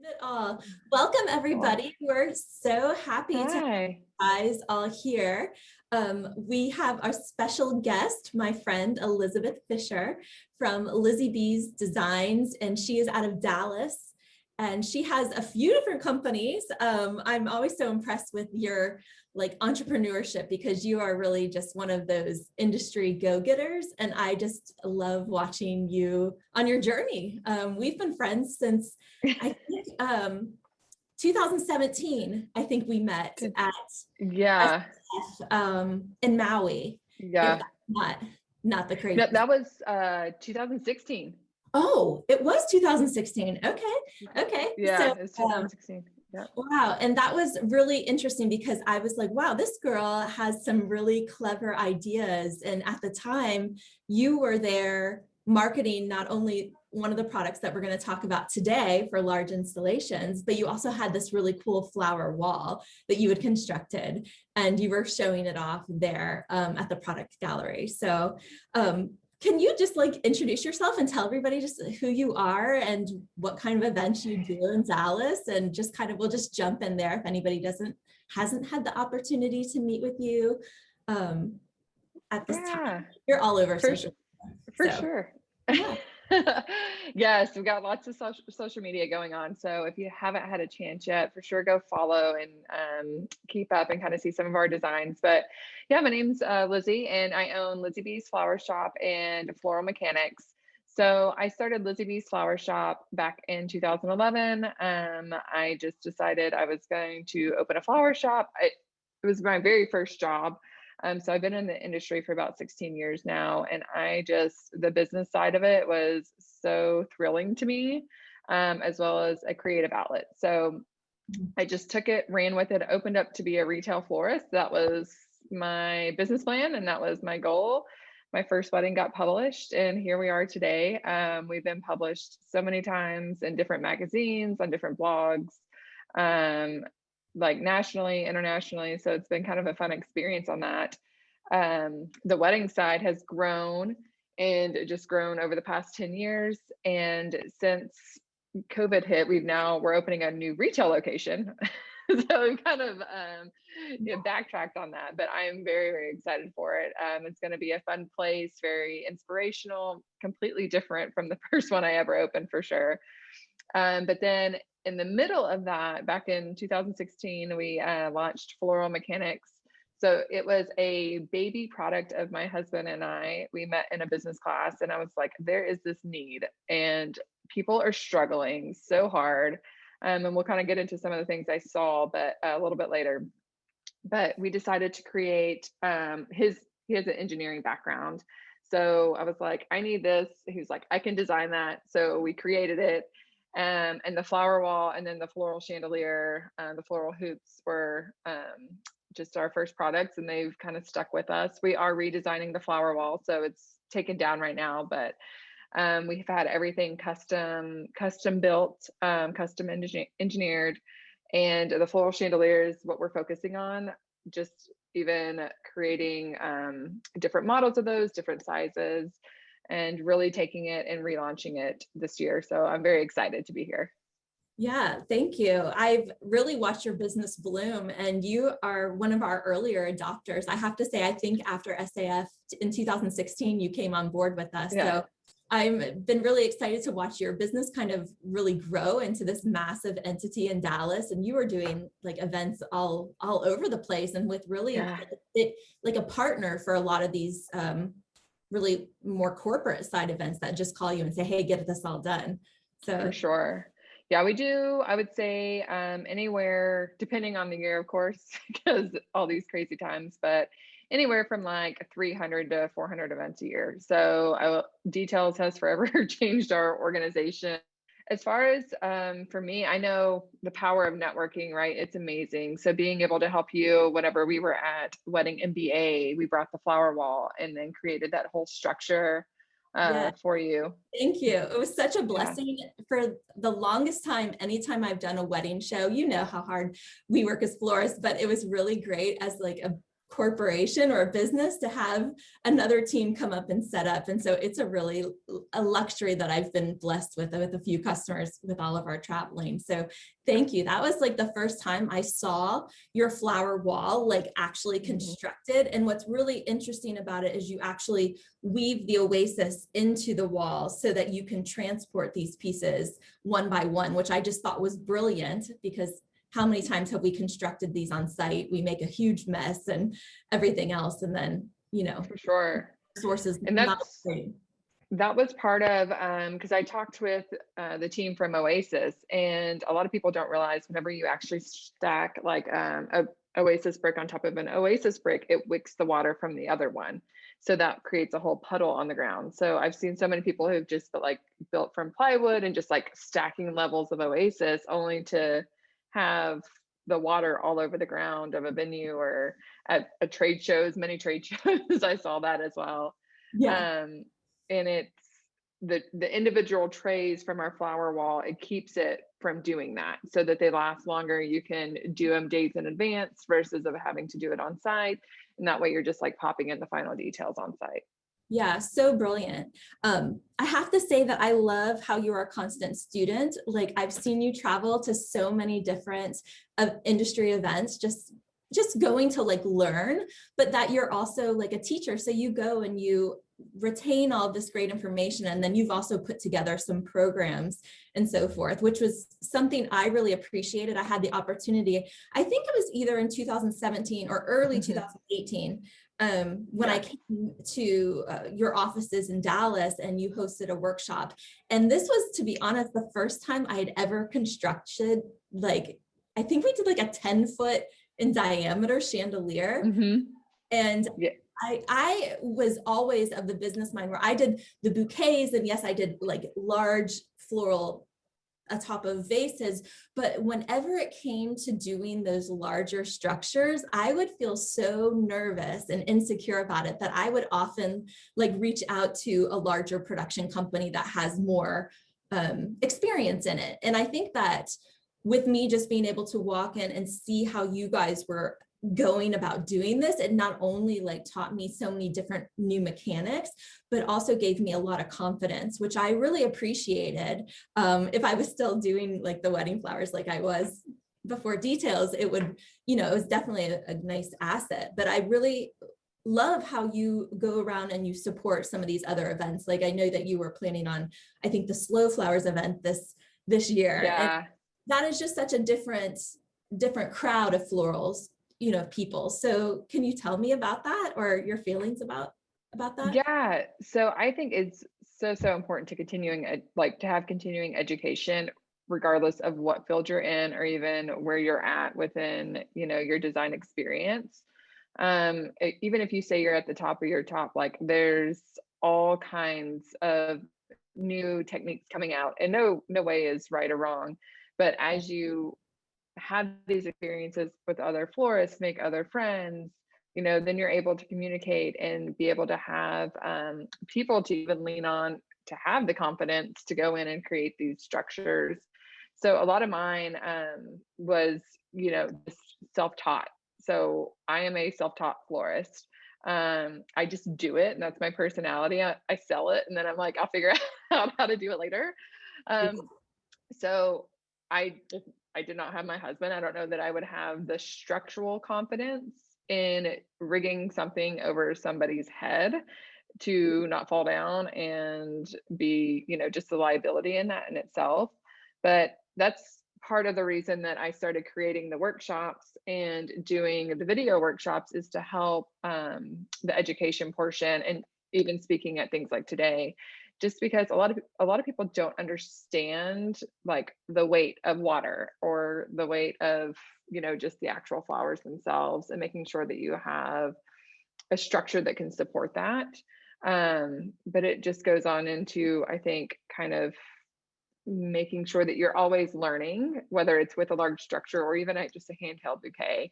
It all. Welcome, everybody. We're so happy to have you Hi. guys all here. We have our special guest, my friend Elizabeth Fisher from Lizzie B's Designs, and she is out of Dallas. And she has a few different companies. I'm always so impressed with your entrepreneurship because you are really just one of those industry go-getters. And I just love watching you on your journey. We've been friends since I think 2017, I think we met at Yeah. in Maui. If Yeah. that's not the No, crazy. that was 2016. Oh, it was 2016. Okay. Yeah, So it's 2016. Yeah. wow. And that was really interesting because I was like, wow, this girl has some really clever ideas. And at the time, you were there marketing not only one of the products that we're going to talk about today for large installations, but you also had this really cool flower wall that you had constructed and you were showing it off there at the product gallery. So can you just introduce yourself and tell everybody just who you are and what kind of events you do in Dallas, and just we'll just jump in there if anybody hasn't had the opportunity to meet with you at this Yeah, time. You're all over for social media. for So sure. yeah. Yes, we've got lots of social media going on. So if you haven't had a chance yet, for sure go follow and keep up and kind of see some of our designs. But yeah, my name's Lizzie, and I own Lizzie B's Flower Shop and Floral Mechanics. So I started Lizzie B's Flower Shop back in 2011. I just decided I was going to open a flower shop. It was my very first job. So I've been in the industry for about 16 years now, and the business side of it was so thrilling to me, as well as a creative outlet. So I just took it, ran with it, opened up to be a retail florist. That was my business plan, and that was my goal. My first wedding got published, and here we are today. We've been published so many times in different magazines, on different blogs. Like nationally, internationally. So it's been kind of a fun experience on that. The wedding side has grown and just grown over the past 10 years. And since COVID hit, we're opening a new retail location. So we've kind of backtracked on that, but I'm very, very excited for it. It's going to be a fun place, very inspirational, completely different from the first one I ever opened for sure. But then in the middle of that, back in 2016, we launched Floral Mechanics. So it was a baby product of my husband and I. We met in a business class, and I was like, there is this need, and people are struggling so hard. And we'll kind of get into some of the things I saw, but a little bit later. But we decided to create he has an engineering background. So I was like, I need this. He was like, I can design that. So we created it. And the flower wall, and then the floral chandelier, the floral hoops were just our first products, and they've kind of stuck with us. We are redesigning the flower wall, so it's taken down right now, but we've had everything custom built, custom engineered, and the floral chandelier is what we're focusing on. Just even creating different models of those, different sizes, and really taking it and relaunching it this year. So I'm very excited to be here. Yeah, thank you. I've really watched your business bloom, and you are one of our earlier adopters. I have to say, I think after SAF in 2016, you came on board with us. Yeah. So I've been really excited to watch your business kind of really grow into this massive entity in Dallas. And you were doing events all over the place, and with really like a partner for a lot of these really more corporate side events that just call you and say, hey, get this all done. So for sure. Yeah, we do. I would say anywhere, depending on the year, of course, because all these crazy times, but anywhere from like 300 to 400 events a year. So details has forever changed our organization. As far as for me, I know the power of networking, right? It's amazing. So being able to help you, whenever we were at Wedding MBA, we brought the flower wall and then created that whole structure for you. Thank you. It was such a blessing. For the longest time. Anytime I've done a wedding show, you know how hard we work as florists, but it was really great as corporation or a business to have another team come up and set up. And so it's a luxury that I've been blessed with a few customers with all of our traveling. So thank you. That was like the first time I saw your flower wall, like actually constructed. And what's really interesting about it is you actually weave the oasis into the wall so that you can transport these pieces one by one, which I just thought was brilliant, because how many times have we constructed these on site? We make a huge mess and everything else. And then, For sure. sources And not great. that was part of, because I talked with the team from Oasis, and a lot of people don't realize whenever you actually stack like a Oasis brick on top of an Oasis brick, it wicks the water from the other one. So that creates a whole puddle on the ground. So I've seen so many people who've just built from plywood and just like stacking levels of Oasis, only to have the water all over the ground of a venue or at a trade shows, many trade shows. I saw that as well. Yeah. And it's the individual trays from our flower wall, it keeps it from doing that, so that they last longer. You can do them days in advance versus of having to do it on site. And that way you're just like popping in the final details on site. Yeah, so brilliant. I have to say that I love how you are a constant student. Like, I've seen you travel to so many different industry events, just going to like learn, but that you're also like a teacher. So you go and you retain all of this great information, and then you've also put together some programs and so forth, which was something I really appreciated. I had the opportunity, I think it was either in 2017 or early 2018, when I came to your offices in Dallas, and you hosted a workshop. And this was, to be honest, the first time I had ever constructed, like, I think we did like a 10-foot in diameter chandelier. And Yeah. I was always of the business mind where I did the bouquets, and yes, I did like large floral atop of vases, but whenever it came to doing those larger structures, I would feel so nervous and insecure about it that I would often like reach out to a larger production company that has more experience in it. And I think that with me just being able to walk in and see how you guys were going about doing this, it not only like taught me so many different new mechanics, but also gave me a lot of confidence, which I really appreciated. If I was still doing like the wedding flowers like I was before details, it would, it was definitely a nice asset. But I really love how you go around and you support some of these other events. Like, I know that you were planning on, I think, the Slow Flowers event this year. Yeah. And that is just such a different crowd of florals, people. So can you tell me about that, or your feelings about that? Yeah. So I think it's so important to to have continuing education, regardless of what field you're in or even where you're at within, your design experience. Even if you say you're at the top of your top, like there's all kinds of new techniques coming out, and no way is right or wrong. But as you have these experiences with other florists, make other friends, then you're able to communicate and be able to have people to even lean on, to have the confidence to go in and create these structures. So a lot of mine was, just self-taught. So I am a self-taught florist. I just do it, and that's my personality. I sell it, and then I'm like, I'll figure out how to do it later. So if I did not have my husband, I don't know that I would have the structural confidence in rigging something over somebody's head to not fall down and be, just the liability in that in itself. But that's part of the reason that I started creating the workshops and doing the video workshops, is to help the education portion, and even speaking at things like today, just because a lot of people don't understand like the weight of water or the weight of, just the actual flowers themselves, and making sure that you have a structure that can support that. But it just goes on into, I think, kind of making sure that you're always learning, whether it's with a large structure or even at just a handheld bouquet.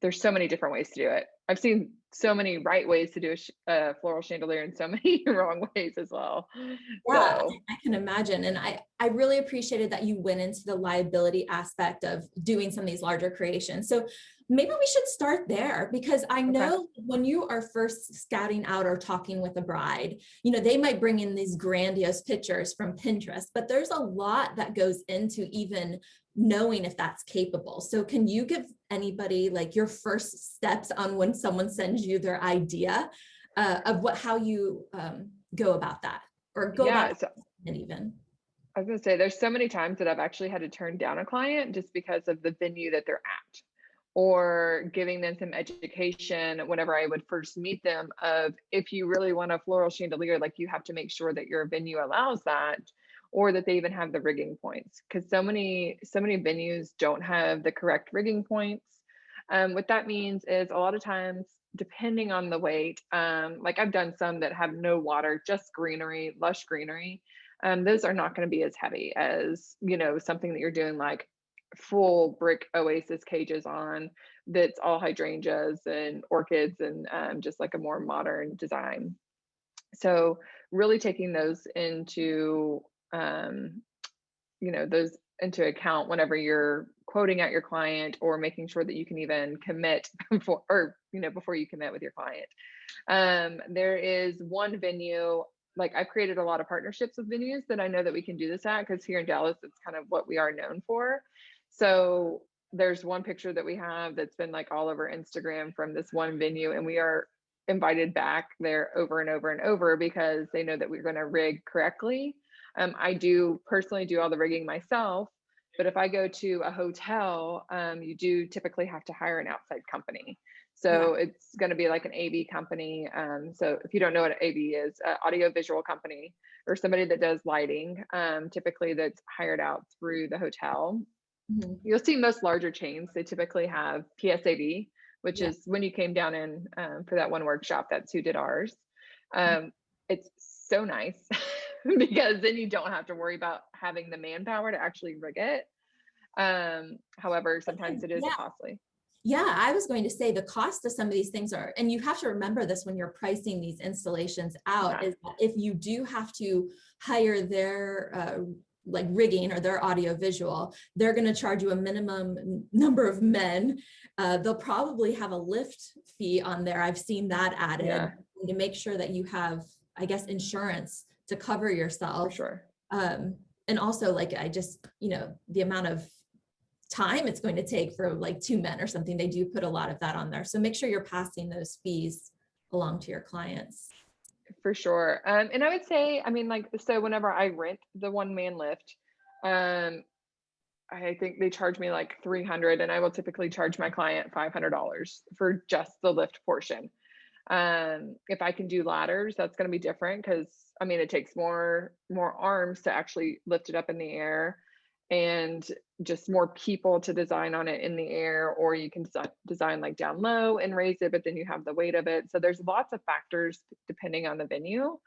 There's so many different ways to do it. I've seen so many right ways to do a floral chandelier, and so many wrong ways as well. Yeah, So I can imagine. And I really appreciated that you went into the liability aspect of doing some of these larger creations. So maybe we should start there, because I Okay. know when you are first scouting out or talking with a bride, they might bring in these grandiose pictures from Pinterest, but there's a lot that goes into even knowing if that's capable. So can you give anybody like your first steps on when someone sends you their idea of how you go about that, or go Yeah. about So it even? I was gonna say there's so many times that I've actually had to turn down a client just because of the venue that they're at, or giving them some education whenever I would first meet them of, if you really want a floral chandelier, like you have to make sure that your venue allows that, or that they even have the rigging points, because so many venues don't have the correct rigging points. What that means is a lot of times, depending on the weight, like I've done some that have no water, just greenery, lush greenery. Those are not going to be as heavy as, something that you're doing like full brick oasis cages on, that's all hydrangeas and orchids and just like a more modern design. So really taking those into those into account whenever you're quoting at your client, or making sure that you can even commit before you commit with your client. There is one venue, like I've created a lot of partnerships with venues that I know that we can do this at, because here in Dallas, it's kind of what we are known for. So there's one picture that we have that's been like all over Instagram from this one venue, and we are invited back there over and over and over because they know that we're going to rig correctly. I do personally do all the rigging myself, but if I go to a hotel, you do typically have to hire an outside company. Yeah. So it's going to be like an AV company. So if you don't know what an AV is, audio visual company, or somebody that does lighting, typically that's hired out through the hotel. Mhm. You'll see most larger chains, they typically have PSAV, which Yeah. is when you came down in for that one workshop, that's who did ours. It's so nice because then you don't have to worry about having the manpower to actually rig it. However, sometimes it is Yeah. costly. Yeah, I was going to say the cost of some of these things are, and you have to remember this when you're pricing these installations out, Yeah. is that if you do have to hire their like rigging or their audio visual, they're going to charge you a minimum number of men. They'll probably have a lift fee on there. I've seen that added Yeah, to make sure that you have, I guess, insurance to cover for yourself. sure. And also, like, I just, the amount of time it's going to take for like 2 men or something, they do put a lot of that on there. So make sure you're passing those fees along to your clients. For sure. And I would say, I mean, like, so whenever I rent the one man lift, um, I think they charge me like 300, and I will typically charge my client $500 for just the lift portion. If I can do ladders, that's going to be different, because I mean, it takes more arms to actually lift it up in the air, and just more people to design on it in the air, or you can design like down low and raise it, but then you have the weight of it. So there's lots of factors depending on the venue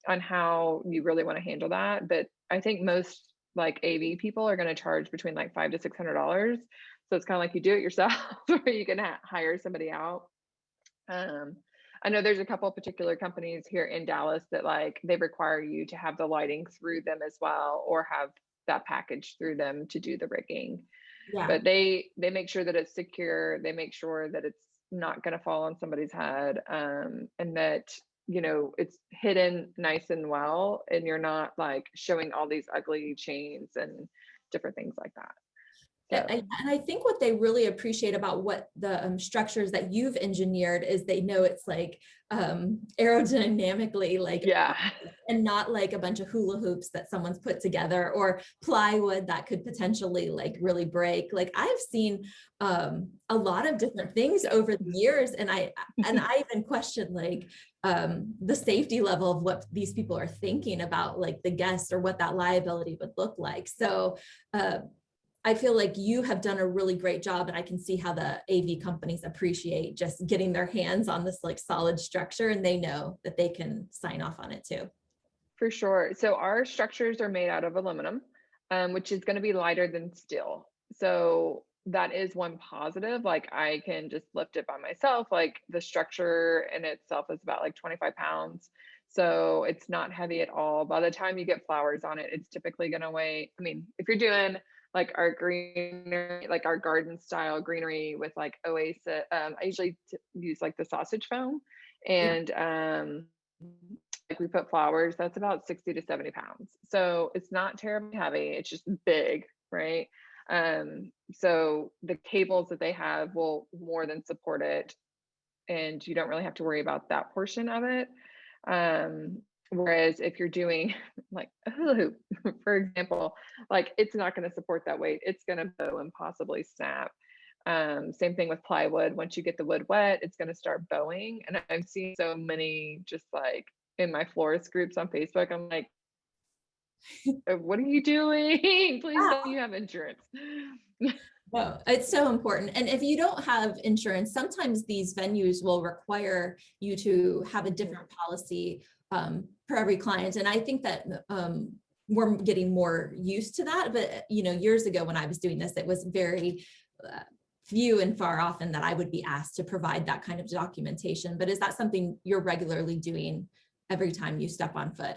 on how you really want to handle that. But I think most like AV people are going to charge between like $500 to $600. So it's kind of like you do it yourself, or you can hire somebody out. Um, I know there's a couple of particular companies here in Dallas that like they require you to have the lighting through them as well, or have that package through them to do the rigging. Yeah. But they make sure that it's secure. They make sure that it's not going to fall on somebody's head, and that it's hidden nice and well, and you're not like showing all these ugly chains and different things like that. So And I think what they really appreciate about what the structures that you've engineered is they know it's like aerodynamically like, yeah. and not like a bunch of hula hoops that someone's put together, or plywood that could potentially like really break. Like I've seen a lot of different things over the years, and I even question like the safety level of what these people are thinking about, like the guest, or what that liability would look like. So I feel like you have done a really great job, and I can see how the AV companies appreciate just getting their hands on this like solid structure, and they know that they can sign off on it too. For sure. So our structures are made out of aluminum, which is going to be lighter than steel. So that is one positive. Like I can just lift it by myself. Like the structure in itself is about like 25 pounds. So it's not heavy at all. By the time you get flowers on it, it's typically going to weigh, I mean, if you're doing like our greenery, like our garden style greenery with like oasis. I usually use like the sausage foam, Yeah. and like we put flowers. That's about 60 to 70 pounds. So it's not terribly heavy. It's just big, right? So the cables that they have will more than support it, and you don't really have to worry about that portion of it. Whereas if you're doing like a hula hoop, for example, like it's not going to support that weight. It's going to bow and possibly snap. Same thing with plywood. Once you get the wood wet, it's going to start bowing. And I've seen so many just like in my florist groups on Facebook. I'm like, what are you doing? Please Yeah. tell me you have insurance. No, it's so important. And if you don't have insurance, sometimes these venues will require you to have a different policy for every client. And I think that we're getting more used to that. But, you know, years ago when I was doing this, it was very few and far often that I would be asked to provide that kind of documentation. But is that something you're regularly doing every time you step on foot,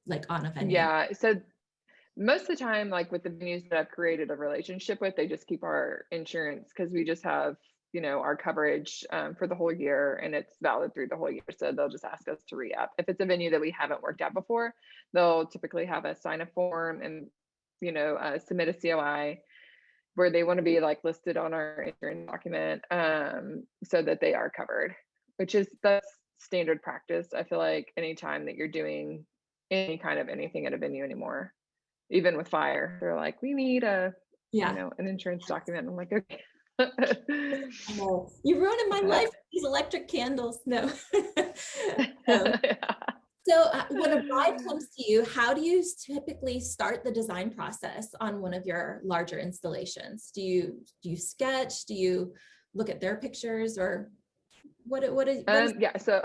like on a venue? Yeah. So most of the time, like with the venues that I've created a relationship with, they just keep our insurance because we just have, you know, our coverage for the whole year, and it's valid through the whole year. So they'll just ask us to re-up. If it's a venue that we haven't worked at before, they'll typically have us sign a form and, you know, submit a COI where they want to be like listed on our insurance document, so that they are covered, that's standard practice. I feel like anytime that you're doing any kind of anything at a venue anymore, even with fire, they're like, we need Yeah. you know, an insurance document. I'm like, okay. No, you're ruining my life with these electric candles. No. Um, so when a bride comes to you, how do you typically start the design process on one of your larger installations? Do you sketch? Do you look at their pictures, or what is Yeah, so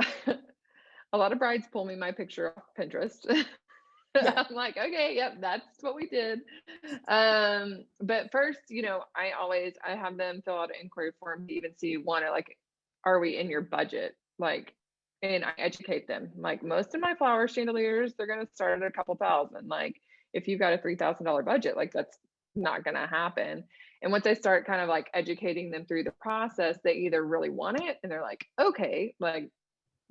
a lot of brides pull me my picture off Pinterest. yeah, I'm like, okay, yep, that's what we did. But first, you know, I have them fill out an inquiry form to even see one, like, are we in your budget? Like, and I educate them. Like most of my flower chandeliers, they're gonna start at a couple thousand. Like if you've got a $3,000 budget, like that's not gonna happen. And once I start kind of like educating them through the process, they either really want it and they're like, okay, like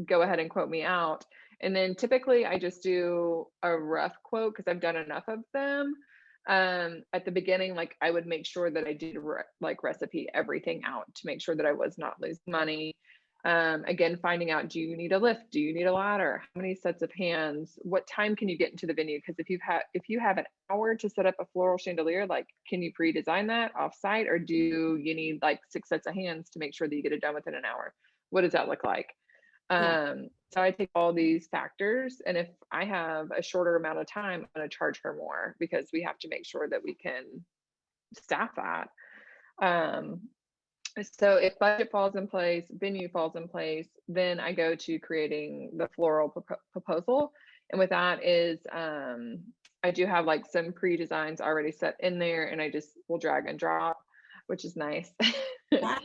go ahead and quote me out. And then typically I just do a rough quote because I've done enough of them. At the beginning, like I would make sure that I did like recipe everything out to make sure that I was not losing money. Again, finding out, do you need a lift? Do you need a ladder? How many sets of hands? What time can you get into the venue? Because if you have an hour to set up a floral chandelier, like can you pre-design that off site, or do you need like 6 sets of hands to make sure that you get it done within an hour? What does that look like? yeah, So I take all these factors, and if I have a shorter amount of time, I'm going to charge her more because we have to make sure that we can staff that. Um, so if budget falls in place, venue falls in place, then I go to creating the floral proposal. And with that is, I do have like some pre-designs already set in there, and I just will drag and drop, which is nice. yeah.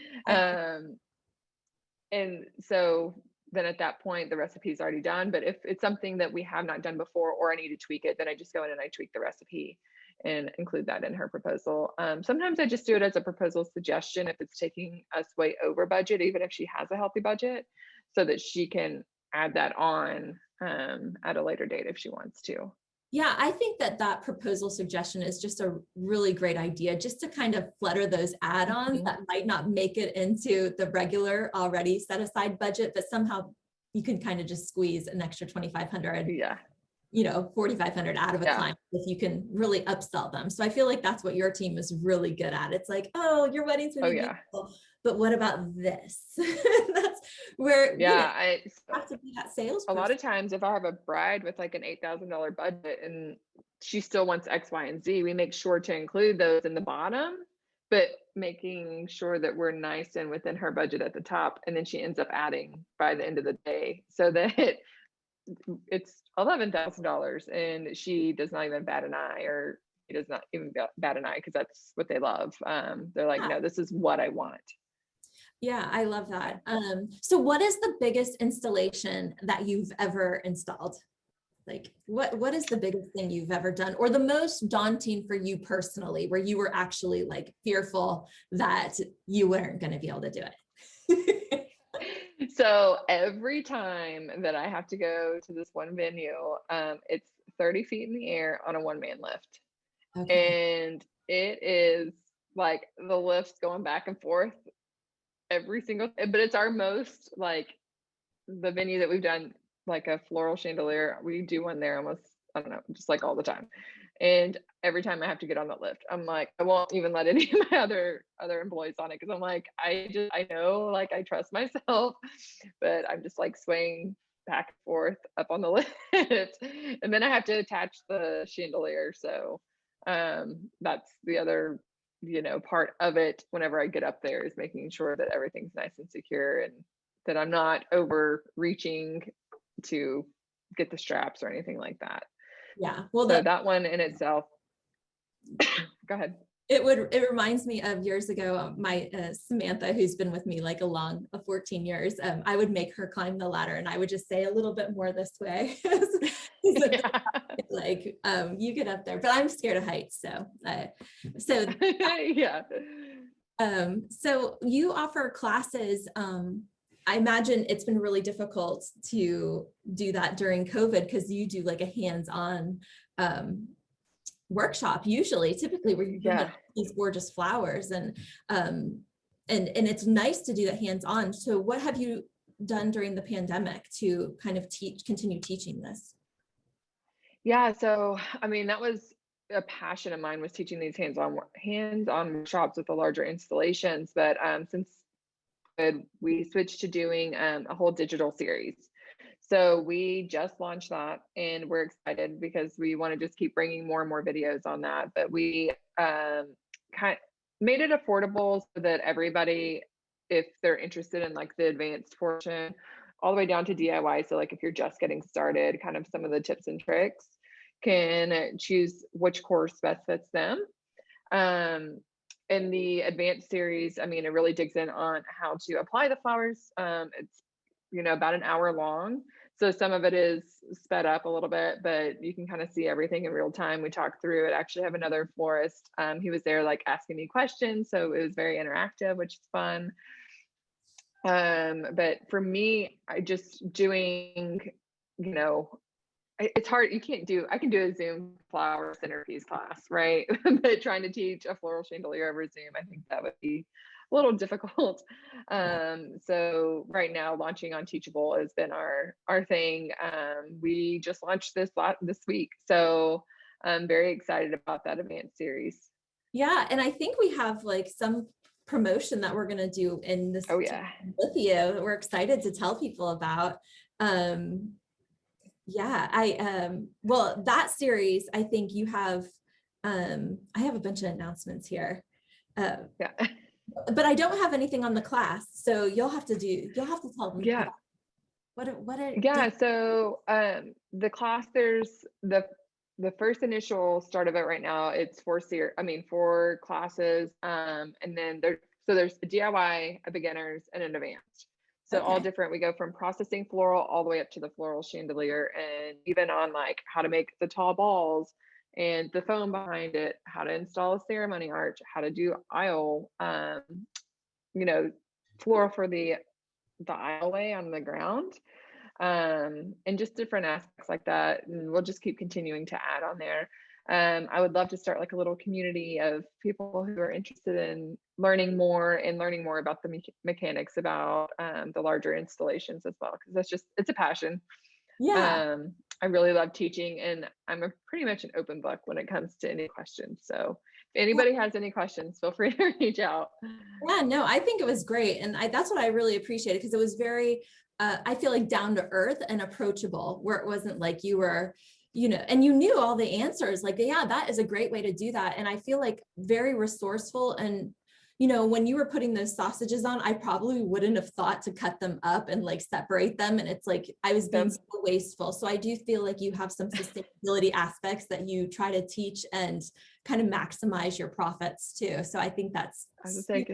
And so then at that point, the recipe's already done. But if it's something that we have not done before, or I need to tweak it, then I just go in and I tweak the recipe and include that in her proposal. Sometimes I just do it as a proposal suggestion if it's taking us way over budget, even if she has a healthy budget, so that she can add that on at a later date if she wants to. Yeah, I think that proposal suggestion is just a really great idea, just to kind of flutter those add-ons that might not make it into the regular already set aside budget, but somehow you can kind of just squeeze an extra 2,500, Yeah. you know, 4,500 out of a client if you can really upsell them. So I feel like that's what your team is really good at. It's like, oh, your wedding's gonna be beautiful, but what about this? That's where I have to be that sales. a lot of times if I have a bride with like an $8,000 budget and she still wants X, Y, and Z, we make sure to include those in the bottom, but making sure that we're nice and within her budget at the top. And then she ends up adding by the end of the day so that it's $11,000 and she does not even bat an eye, or he does not even bat an eye, because that's what they love. They're like, no, this is what I want. Yeah, I love that. So what is the biggest installation that you've ever installed? Like what is the biggest thing you've ever done, or the most daunting for you personally, where you were actually like fearful that you weren't going to be able to do it? So every time that I have to go to this one venue, it's 30 feet in the air on a one-man lift. Okay. And it is like the lift's going back and forth every single, but it's our most like the venue that we've done like a floral chandelier. We do one there almost, I don't know, just like all the time. And every time I have to get on that lift, I'm like, I won't even let any of my other employees on it because I'm like, I know, like I trust myself, but I'm just like swaying back and forth up on the lift, and then I have to attach the chandelier. So that's the other, part of it. Whenever I get up there, is making sure that everything's nice and secure and that I'm not overreaching to get the straps or anything like that. Yeah. Well, So that one in itself, go ahead. it reminds me of years ago, my Samantha, who's been with me like a 14 years, I would make her climb the ladder and I would just say a little bit more this way. Yeah. Like you get up there, but I'm scared of heights. So Yeah. So you offer classes. I imagine it's been really difficult to do that during COVID because you do like a hands-on workshop typically where you Yeah. these gorgeous flowers and it's nice to do that hands-on. So what have you done during the pandemic to kind of continue teaching this? Yeah. So, I mean, that was a passion of mine, was teaching these hands-on workshops with the larger installations. But since we switched to doing a whole digital series. So we just launched that and we're excited because we want to just keep bringing more and more videos on that. But we made it affordable so that everybody, if they're interested in like the advanced portion, all the way down to DIY. So like if you're just getting started, kind of some of the tips and tricks, can choose which course best fits them. In the advanced series, I mean, it really digs in on how to apply the flowers. It's, about an hour long. So some of it is sped up a little bit, but you can kind of see everything in real time. We talked through it. Actually have another florist. He was there like asking me questions. So it was very interactive, which is fun. But for me, I just doing, it's hard. I can do a Zoom flower centerpiece class, right? But trying to teach a floral chandelier over Zoom, I think that would be a little difficult. So right now launching on Teachable has been our thing. We just launched this week. So I'm very excited about that advanced series. Yeah. And I think we have like some promotion that we're going to do in this Oh yeah. with you that we're excited to tell people about. Yeah, well, that series, I think you have, I have a bunch of announcements here. Yeah. But I don't have anything on the class. So you'll have to tell them. Yeah. So the class, there's the first initial start of it right now, it's 4 classes. And then there's a DIY, a beginners, and an advanced. So all different. We go from processing floral all the way up to the floral chandelier, and even on like how to make the tall balls and the foam behind it, how to install a ceremony arch, how to do aisle, floral for the aisleway on the ground, and just different aspects like that. And we'll just keep continuing to add on there. I would love to start like a little community of people who are interested in learning more about the mechanics about the larger installations as well, because it's a passion. Yeah. I really love teaching, and I'm pretty much an open book when it comes to any questions. So if anybody has any questions, feel free to reach out. Yeah, no, I think it was great. And that's what I really appreciated, because it was very, I feel like down to earth and approachable, where it wasn't like you were, and you knew all the answers. Like, yeah, that is a great way to do that. And I feel like very resourceful. And, when you were putting those sausages on, I probably wouldn't have thought to cut them up and like separate them. And it's like, I was being so wasteful. So I do feel like you have some sustainability aspects that you try to teach and kind of maximize your profits too. So I think that's I was saying,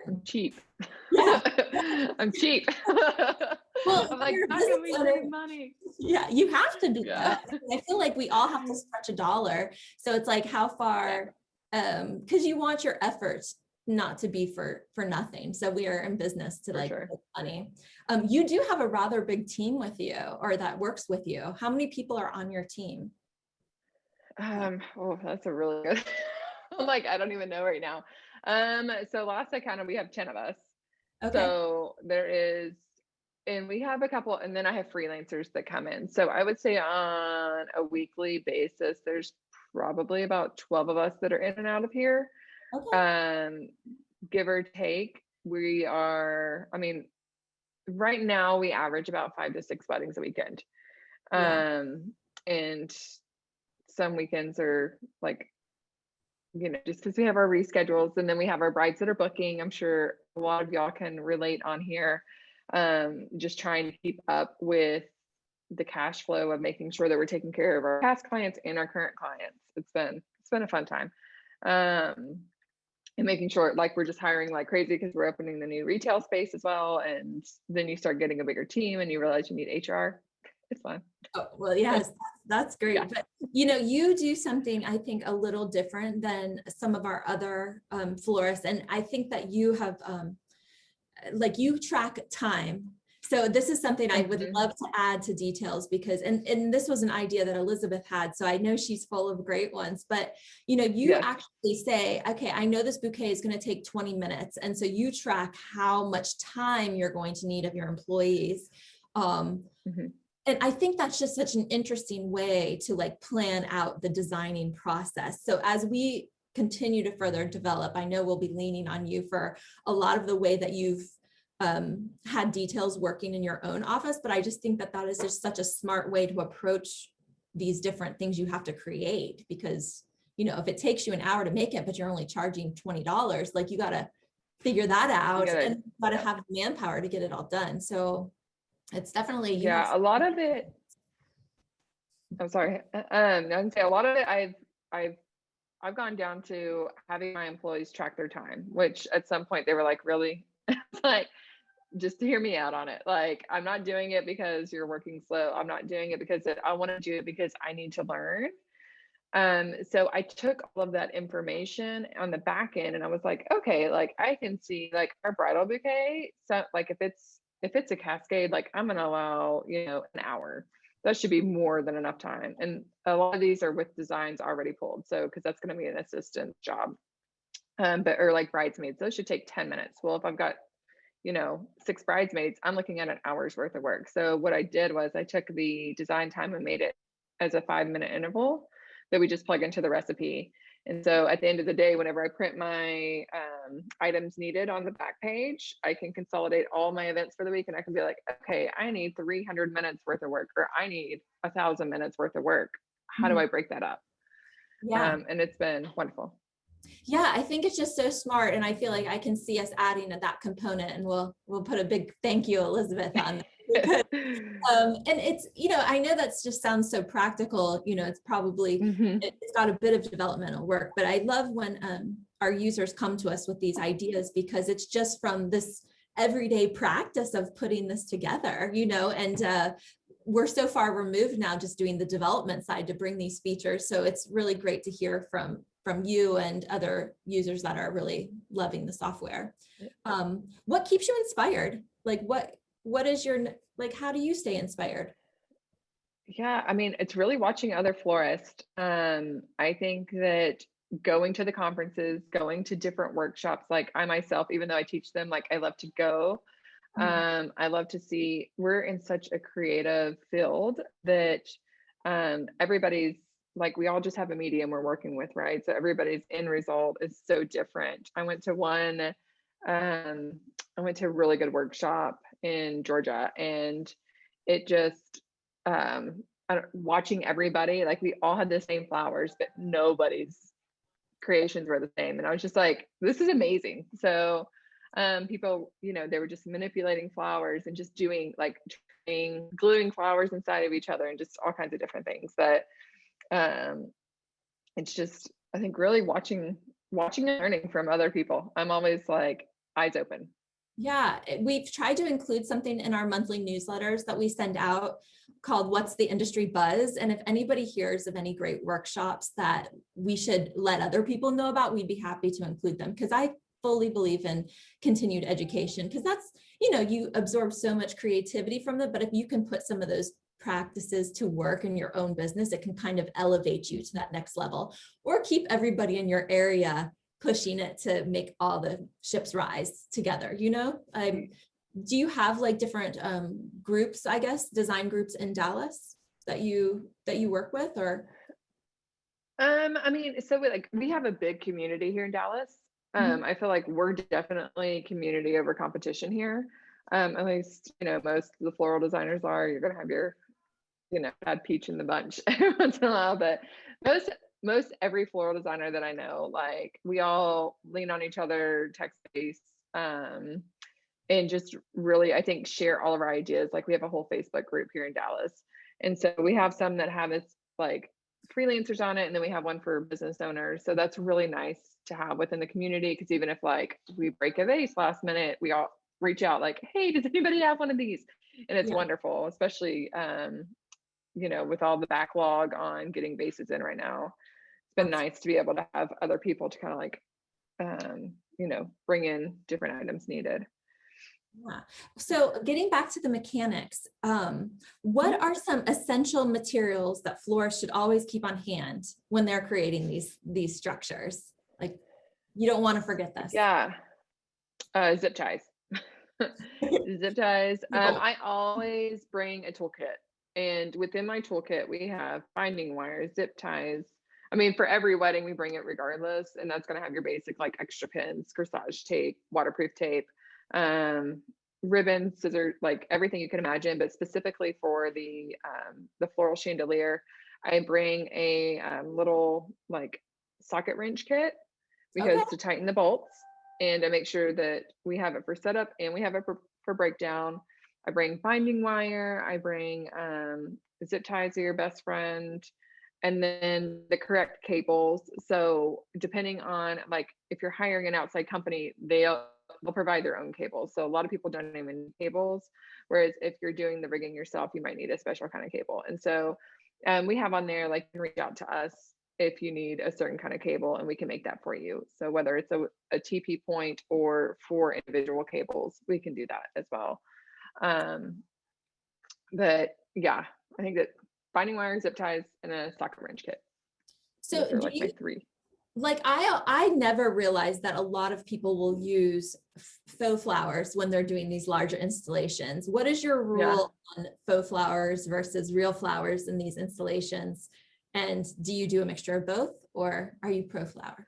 I'm cheap. Yeah. I'm cheap. Well, I'm like, you're a how business can we owner. save money? Yeah, you have to be. Yeah. I feel like we all have to stretch a dollar. So it's like how far, because you want your efforts not to be for nothing. So we are in business to For like sure. make money. You do have a rather big team with you, or that works with you. How many people are on your team? Oh, that's a really good. I'm like, I don't even know right now. So last I counted, we have 10 of us. Okay. So there is, and we have a couple, and then I have freelancers that come in. So I would say on a weekly basis, there's probably about 12 of us that are in and out of here. Okay. Give or take. We are, I mean, right now we average about 5 to 6 weddings a weekend. Yeah. And some weekends are like, just because we have our reschedules, and then we have our brides that are booking. I'm sure a lot of y'all can relate on here. Just trying to keep up with the cash flow of making sure that we're taking care of our past clients and our current clients. It's been a fun time. And making sure like we're just hiring like crazy because we're opening the new retail space as well. And then you start getting a bigger team and you realize you need HR. It's fun. Oh, well, yes, that's great. Yeah. But you do something I think a little different than some of our other florists, and I think that you have like you track time. So this is something I would love to add to details because, and this was an idea that Elizabeth had. So I know she's full of great ones, but you Yes. actually say, okay, I know this bouquet is going to take 20 minutes. And so you track how much time you're going to need of your employees. And I think that's just such an interesting way to like plan out the designing process. So as we continue to further develop, I know we'll be leaning on you for a lot of the way that you've had details working in your own office, but I just think that that is just such a smart way to approach these different things you have to create, because if it takes you an hour to make it, but you're only charging $20, like you got to figure that out and you got to have manpower to get it all done. So it's definitely a lot of it. I'm sorry. I would say a lot of it. I've gone down to having my employees track their time, which at some point they were like, really, like, just to hear me out on it. Like, I'm not doing it because you're working slow. I'm not doing it because I want to do it because I need to learn. So I took all of that information on the back end and I was like, okay, like I can see like our bridal bouquet. So like if it's a cascade, like I'm going to allow, an hour. That should be more than enough time. And a lot of these are with designs already pulled. So, cause that's going to be an assistant job. Or like bridesmaids, those should take 10 minutes. Well, if I've got, 6 bridesmaids, I'm looking at an hour's worth of work. So what I did was I took the design time and made it as a 5-minute interval that we just plug into the recipe. And so at the end of the day, whenever I print my items needed on the back page, I can consolidate all my events for the week and I can be like, okay, I need 300 minutes worth of work, or I need 1,000 minutes worth of work. How do I break that up? Yeah. And it's been wonderful. Yeah, I think it's just so smart. And I feel like I can see us adding to that component, and we'll put a big thank you, Elizabeth, on that. And it's, I know that's just sounds so practical, it's probably, it's got a bit of developmental work, but I love when our users come to us with these ideas, because it's just from this everyday practice of putting this together, and we're so far removed now just doing the development side to bring these features. So it's really great to hear from you and other users that are really loving the software. What keeps you inspired? Like what is your, like, how do you stay inspired? Yeah, I mean, it's really watching other florists. I think that going to the conferences, going to different workshops, like I myself, even though I teach them, like I love to go. I love to see, we're in such a creative field that everybody's like, we all just have a medium we're working with, right? So everybody's end result is so different. I went to a really good workshop in Georgia, and it just, watching everybody, like we all had the same flowers, but nobody's creations were the same. And I was just like, this is amazing. So people, they were just manipulating flowers and just doing like gluing flowers inside of each other and just all kinds of different things that it's just, I think really watching and learning from other people. I'm always like eyes open. Yeah, we've tried to include something in our monthly newsletters that we send out called What's the Industry Buzz? And if anybody hears of any great workshops that we should let other people know about, we'd be happy to include them, because I fully believe in continued education, because that's, you absorb so much creativity from it. But if you can put some of those practices to work in your own business, it can kind of elevate you to that next level, or keep everybody in your area pushing it to make all the ships rise together. Do you have like different groups, I guess, design groups in Dallas that you work with? Or I mean, so we have a big community here in Dallas. I feel like we're definitely community over competition here. At least, most of the floral designers are. You're gonna have your, bad peach in the bunch every once in a while, but most every floral designer that I know, like, we all lean on each other, text based, and just really, I think, share all of our ideas. Like, we have a whole Facebook group here in Dallas, and so we have some that have its like freelancers on it, and then we have one for business owners. So that's really nice to have within the community, because even if like we break a vase last minute, we all reach out like, hey, does anybody have one of these? And it's wonderful, especially with all the backlog on getting vases in right now. It's been nice to be able to have other people to kind of like bring in different items needed. yeah. So getting back to the mechanics, what are some essential materials that florists should always keep on hand when they're creating these structures? Like, you don't want to forget this. Yeah. Zip ties. Zip ties. I always bring a toolkit, and within my toolkit we have binding wire, zip ties. I mean, for every wedding we bring it regardless, and that's going to have your basic like extra pins, corsage tape, waterproof tape, ribbon, scissors, like everything you can imagine. But specifically for the floral chandelier, I bring a little like socket wrench kit, because to tighten the bolts, and I make sure that we have it for setup and we have it for breakdown. I bring binding wire, I bring zip ties are your best friend, and then the correct cables. So depending on, like, if you're hiring an outside company, they'll provide their own cables. So a lot of people don't even need cables, whereas if you're doing the rigging yourself, you might need a special kind of cable. And so we have on there, like, you can reach out to us if you need a certain kind of cable, and we can make that for you. So whether it's a TP point or 4 individual cables, we can do that as well. But yeah, I think that binding wire, zip ties, and a socket wrench kit. So those are like my 3. Like, I never realized that a lot of people will use faux flowers when they're doing these larger installations. What is your rule on faux flowers versus real flowers in these installations? And do you do a mixture of both, or are you pro flower?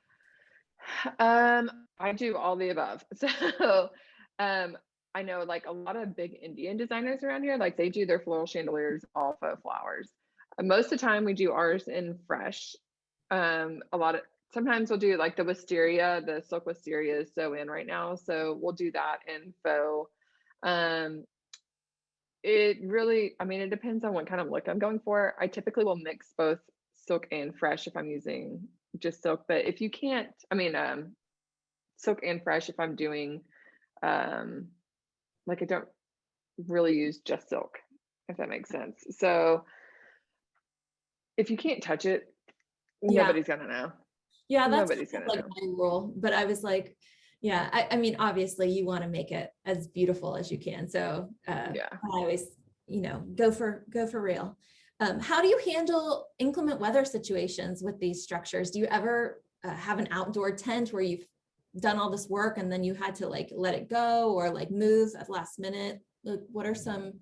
I do all the above. So I know like a lot of big Indian designers around here, like they do their floral chandeliers all faux flowers. Most of the time we do ours in fresh. Sometimes we'll do like the wisteria, the silk wisteria is so in right now, so we'll do that in faux. It really, I mean, it depends on what kind of look I'm going for. I typically will mix both silk and fresh if I'm using just silk, but if you can't, I mean, silk and fresh if I'm doing, like, I don't really use just silk, if that makes sense. So if you can't touch it, nobody's gonna know. Yeah, that's nobody's gonna like know. my rule. But I was like, yeah, I mean, obviously you want to make it as beautiful as you can. So I always, go for real. How do you handle inclement weather situations with these structures? Do you ever have an outdoor tent where you've done all this work and then you had to like let it go, or like move at the last minute? Like, what are some?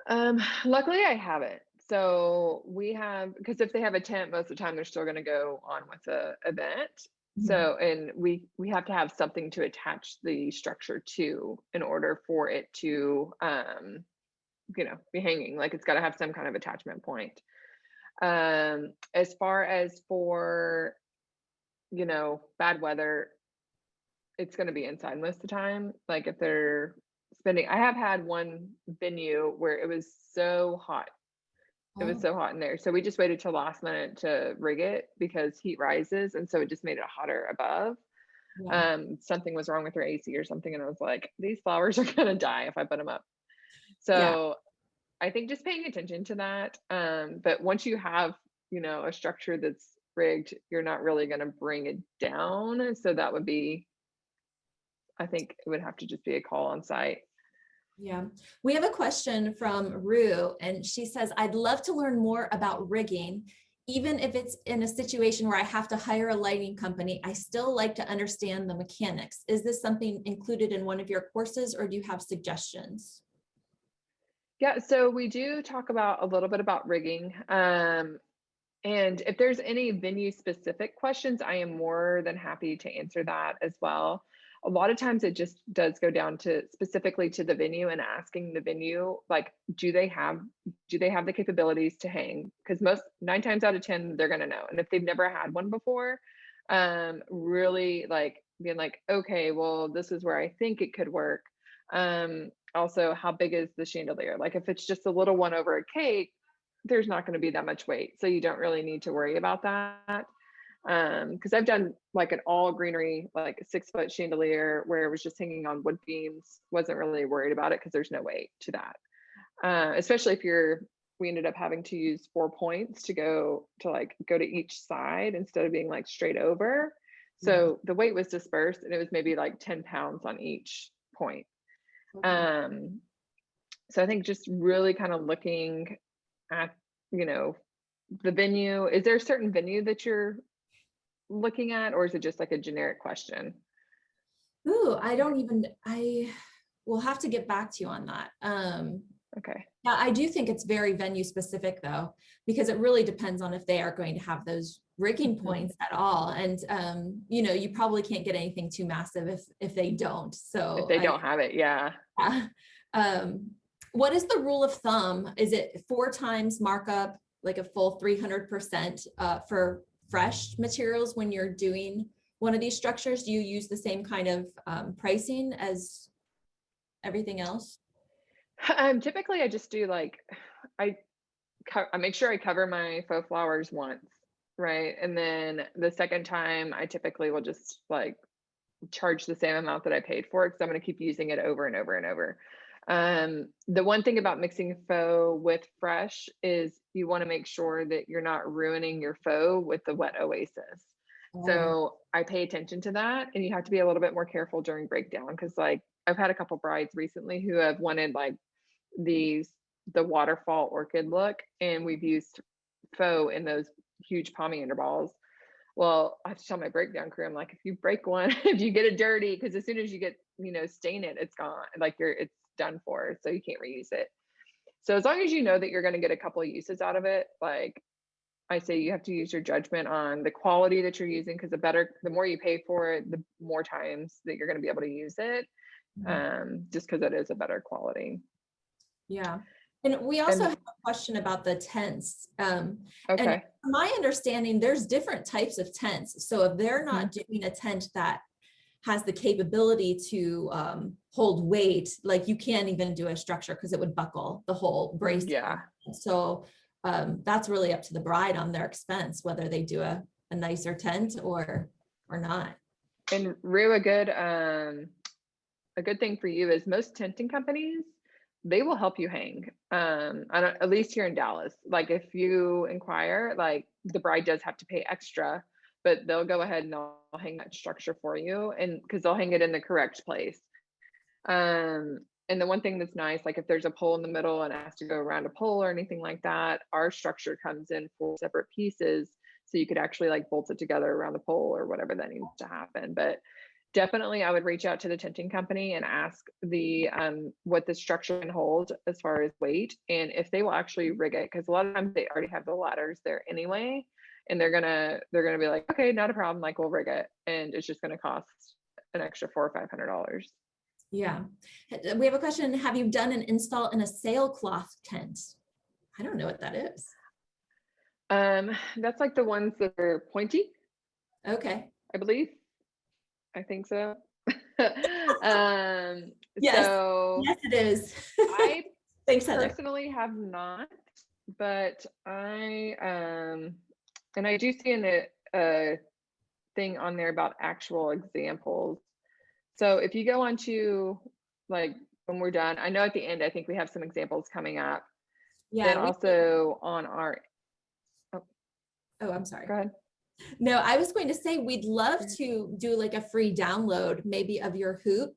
Luckily I haven't. So we have, because if they have a tent, most of the time they're still going to go on with the event. So, and we have to have something to attach the structure to in order for it to, be hanging. Like, it's got to have some kind of attachment point. As far as for, bad weather, it's going to be inside most of the time. Like, if they're spending, I have had one venue where it was so hot. It was so hot in there. So we just waited till last minute to rig it because heat rises. And so it just made it hotter above. Yeah. Something was wrong with her AC or something. And I was like, these flowers are going to die if I put them up. Yeah. So I think just paying attention to that. But once you have, a structure that's rigged, you're not really going to bring it down. So that would be, I think it would have to just be a call on site. Yeah. We have a question from Rue, and she says, I'd love to learn more about rigging. Even if it's in a situation where I have to hire a lighting company, I still like to understand the mechanics. Is this something included in one of your courses, or do you have suggestions? Yeah, so we do talk about a little bit about rigging. And if there's any venue specific questions, I am more than happy to answer that as well. A lot of times it just does go down to specifically to the venue and asking the venue, like, do they have the capabilities to hang? Because 9 times out of 10, they're gonna know. And if they've never had one before, really like being like, okay, well, this is where I think it could work. Also, how big is the chandelier? Like if it's just a little one over a cake, there's not going to be that much weight. So you don't really need to worry about that. Because I've done like an all greenery, like a 6-foot chandelier where it was just hanging on wood beams. Wasn't really worried about it because there's no weight to that. Especially if we ended up having to use 4 points to go to each side instead of being like straight over. So the weight was dispersed and it was maybe like 10 pounds on each point. Okay. So I think just really kind of looking at, the venue. Is there a certain venue that you're looking at, or is it just like a generic question? Ooh, I will have to get back to you on that. Okay. Yeah, I do think it's very venue specific though, because it really depends on if they are going to have those rigging points at all. And you probably can't get anything too massive if they don't. So If they don't have it, yeah. yeah. What is the rule of thumb? Is it 4 times markup, like a full 300% for fresh materials when you're doing one of these structures? Do you use the same kind of pricing as everything else? Typically I just do like, I make sure I cover my faux flowers once, right? And then the second time I typically will just like charge the same amount that I paid for it because I'm going to keep using it over and over and over. The one thing about mixing faux with fresh is you want to make sure that you're not ruining your faux with the wet oasis. So I pay attention to that, and you have to be a little bit more careful during breakdown because like I've had a couple brides recently who have wanted like the waterfall orchid look, and we've used faux in those huge pomander balls. Well, I have to tell my breakdown crew, I'm like, if you break one, if you get it dirty, because as soon as you get, stain it, it's gone. Like it's done for, so you can't reuse it. So as long as you know that you're going to get a couple of uses out of it, like I say, you have to use your judgment on the quality that you're using, because the more you pay for it, the more times that you're going to be able to use it. Just because it is a better quality. Yeah. And we also have a question about the tents. Okay. And from my understanding, there's different types of tents. So if they're not doing a tent that has the capability to hold weight, like you can't even do a structure because it would buckle the whole brace. Yeah. So that's really up to the bride on their expense, whether they do a nicer tent or not. And Rue, a good thing for you is most tenting companies, they will help you hang. At least here in Dallas, like if you inquire, like the bride does have to pay extra, but they'll go ahead and they'll hang that structure for you, and because they'll hang it in the correct place. And the one thing that's nice, like if there's a pole in the middle and it has to go around a pole or anything like that, our structure comes in 4 separate pieces. So you could actually like bolt it together around the pole or whatever that needs to happen. But definitely I would reach out to the tenting company and ask what the structure can hold as far as weight, and if they will actually rig it, because a lot of times they already have the ladders there anyway, and they're gonna be like, okay, not a problem, like we'll rig it, and it's just gonna cost an extra $400 or $500. Yeah. We have a question. Have you done an install in a sailcloth tent? I don't know what that is. That's like the ones that are pointy. Okay. I believe. I think so. Yes. So yes, it is. I Thanks, Heather. personally have not, but I and I do see in a thing on there about actual examples. So if you go on to, like, when we're done, I know at the end, I think we have some examples coming up. Then Yeah. also on our, Oh, I'm sorry. go ahead. No, I was going to say, we'd love to do like a free download maybe of your hoop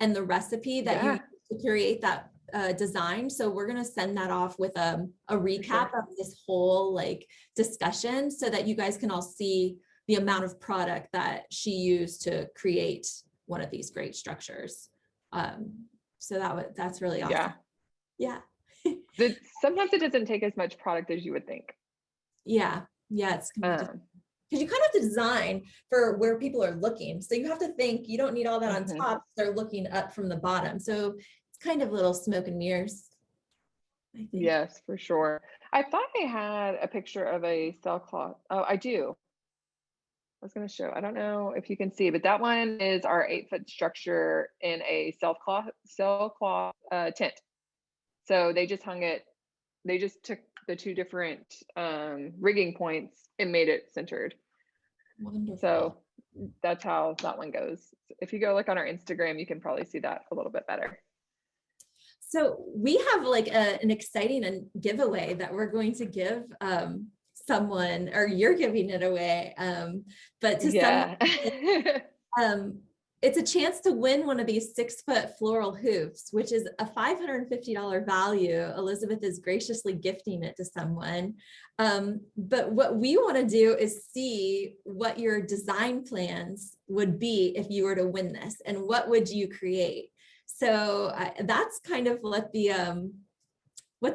and the recipe that you Yeah, used to create that design. So we're going to send that off with a recap of this whole like discussion so that you guys can all see the amount of product that she used to create one of these great structures. So that's really awesome. yeah. Yeah. Sometimes it doesn't take as much product as you would think. Yeah. Yeah. It's because you kind of have to design for where people are looking. So you have to think, you don't need all that on top. They're looking up from the bottom. So it's kind of little smoke and mirrors, I think. Yes, for sure. I thought I had a picture of a sailcloth. Oh, I do. I was going to show, I don't know if you can see, but that one is our 8-foot structure in a sailcloth tent. So they just hung it, they just took the two different rigging points and made it centered. Wonderful. So that's how that one goes. If you go look on our Instagram, you can probably see that a little bit better. So we have like an exciting giveaway that we're going to give someone, or you're giving it away. But to someone, it's a chance to win one of these 6-foot floral hoops, which is a $550 value. Elizabeth is graciously gifting it to someone. But what we want to do is see what your design plans would be if you were to win this, and what would you create? So that's kind of what the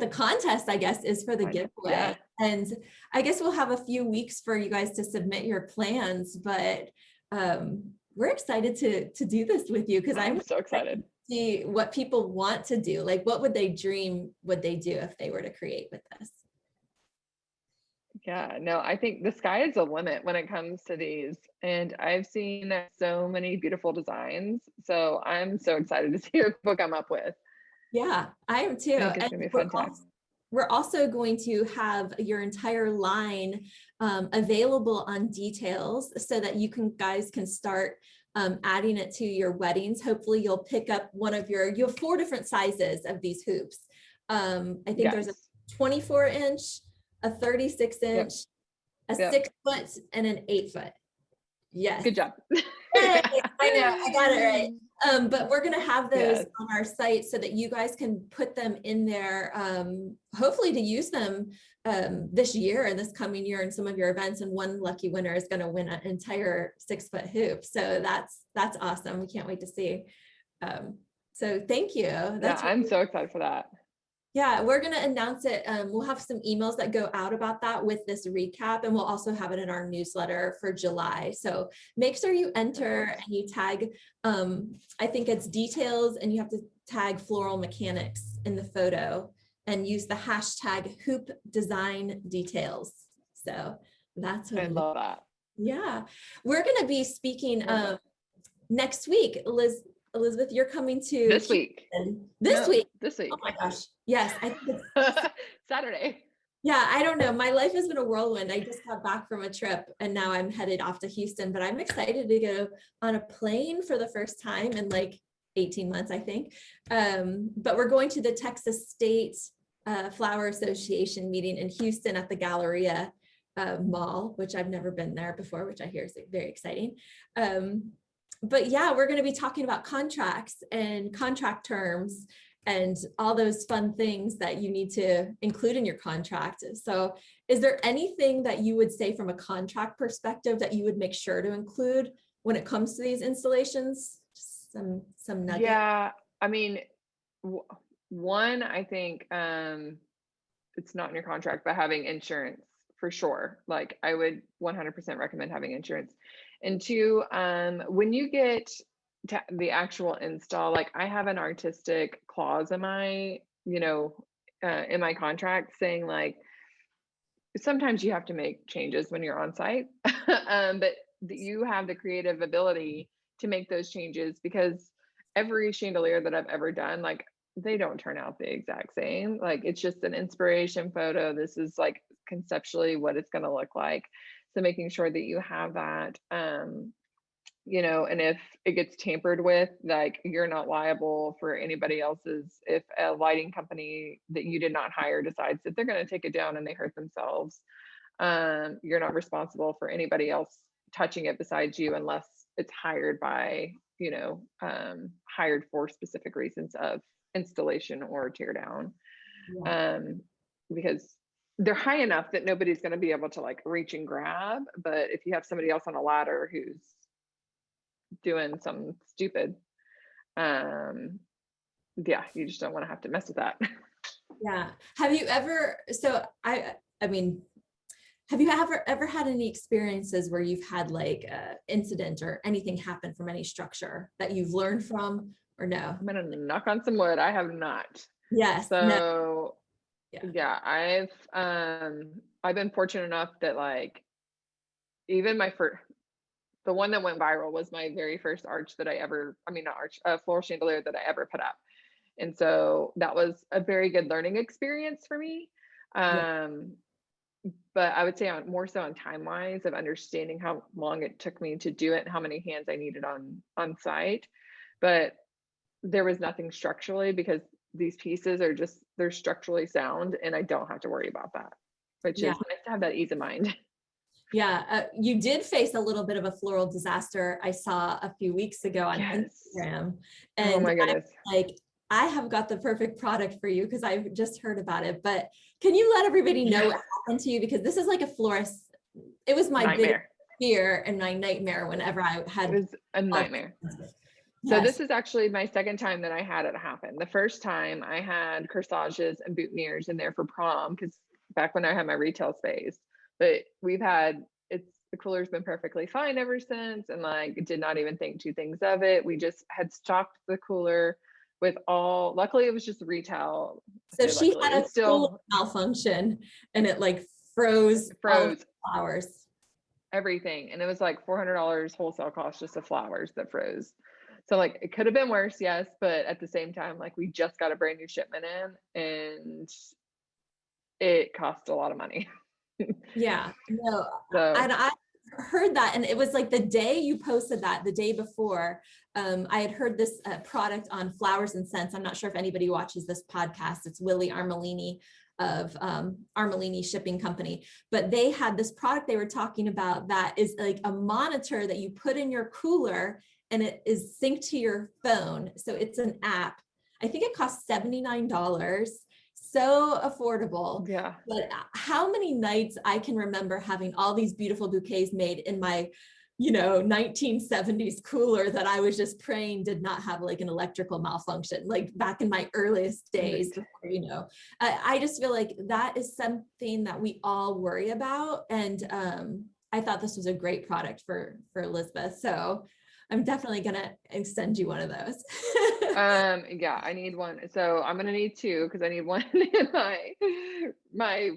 contest, I guess, is for the giveaway. Yeah. And I guess we'll have a few weeks for you guys to submit your plans, but we're excited to do this with you, because I'm so excited to see what people want to do. Like, what would they dream would they do if they were to create with this? Yeah, no, I think the sky is the limit when it comes to these. And I've seen so many beautiful designs. So I'm so excited to see what people come up with. Yeah, I am too. I think it's gonna be a fun time. We're also going to have your entire line available on Details so that you guys can start adding it to your weddings. Hopefully you'll pick up you have 4 different sizes of these hoops. I think there's a 24-inch, a 36-inch, a 6-foot, and an 8-foot. Yes. Good job. Hey, I know, I got it right. But we're going to have those on our site so that you guys can put them in there, hopefully to use them this year and this coming year in some of your events. And one lucky winner is going to win an entire 6-foot hoop. So that's awesome. We can't wait to see. So thank you. I'm so excited for that. Yeah, we're going to announce it. We'll have some emails that go out about that with this recap, and we'll also have it in our newsletter for July. So make sure you enter and you tag, I think it's Details, and you have to tag Floral Mechanics in the photo and use the hashtag hoop design details. So that's what I love that. Yeah, we're going to be speaking next week. Elizabeth, you're coming to this week. This week. Oh my gosh. Yes. Saturday. Yeah, I don't know. My life has been a whirlwind. I just got back from a trip and now I'm headed off to Houston, but I'm excited to go on a plane for the first time in like 18 months, I think. But we're going to the Texas State Flower Association meeting in Houston at the Galleria Mall, which I've never been there before, which I hear is very exciting. But yeah, we're going to be talking about contracts and contract terms and all those fun things that you need to include in your contract. So is there anything that you would say from a contract perspective that you would make sure to include when it comes to these installations? Some nuggets. Yeah, I mean, one, I think it's not in your contract, but having insurance for sure. Like I would 100% recommend having insurance. And 2, when you get to the actual install, like I have an artistic clause in my, in my contract saying like, sometimes you have to make changes when you're on site, but you have the creative ability to make those changes, because every chandelier that I've ever done, like they don't turn out the exact same. Like it's just an inspiration photo. This is like conceptually what it's going to look like. So making sure that you have that, you know, and if it gets tampered with, like, you're not liable for anybody else's. If a lighting company that you did not hire decides that they're going to take it down and they hurt themselves, you're not responsible for anybody else touching it besides you, unless it's hired by, you know, hired for specific reasons of installation or tear down. Yeah. Because they're high enough that nobody's going to be able to like reach and grab. But if you have somebody else on a ladder who's doing something stupid, yeah, you just don't want to have to mess with that. Yeah. Have you ever, so I mean, have you ever had any experiences where you've had like a incident or anything happen from any structure that you've learned from, or no? I'm gonna knock on some wood. I have not. Yes. No. So Yeah. yeah, I've been fortunate enough that like even the one that went viral was my very first arch that I ever, I mean not arch, floral chandelier that I ever put up. And so that was a very good learning experience for me. Yeah. But I would say more so on time wise of understanding how long it took me to do it and how many hands I needed on site. But there was nothing structurally, because these pieces are just, they're structurally sound and I don't have to worry about that, which Yeah. is nice to have that ease of mind. Yeah. You did face a little bit of a floral disaster I saw a few weeks ago on Yes. Instagram. Oh And my I'm goodness. like, I have got the perfect product for you because I've just heard about it. But can you let everybody know what happened to you? Because this is like a florist. It was my biggest Nightmare. fear and my nightmare whenever I It had. was a nightmare. So Yes. this is actually my second time that I had it happen. The first time I had corsages and boutonnieres in there for prom, because back when I had my retail space, but the cooler's been perfectly fine ever since, and like did not even think two things of it. We just had stocked the cooler with luckily it was just retail. So I say she luckily, had it a was cooler still malfunction and it like froze all of froze the flowers. everything. And it was like $400 wholesale cost just of flowers that froze. So like it could have been worse, yes, but at the same time, like we just got a brand new shipment in and it cost a lot of money. Yeah, no, So and I heard that, and it was like the day you posted that, the day before, I had heard this product on Flowers and Scents. I'm not sure if anybody watches this podcast. It's Willie Armelini of Armelini Shipping Company, but they had this product they were talking about that is like a monitor that you put in your cooler and it is synced to your phone. So it's an app. I think it costs $79. So affordable. yeah. But how many nights I can remember having all these beautiful bouquets made in my, 1970s cooler that I was just praying did not have like an electrical malfunction, like back in my earliest days before, I just feel like that is something that we all worry about. And I thought this was a great product for Elizabeth. So I'm definitely going to extend you one of those. Yeah, I need one. So I'm gonna need two, because I need one in my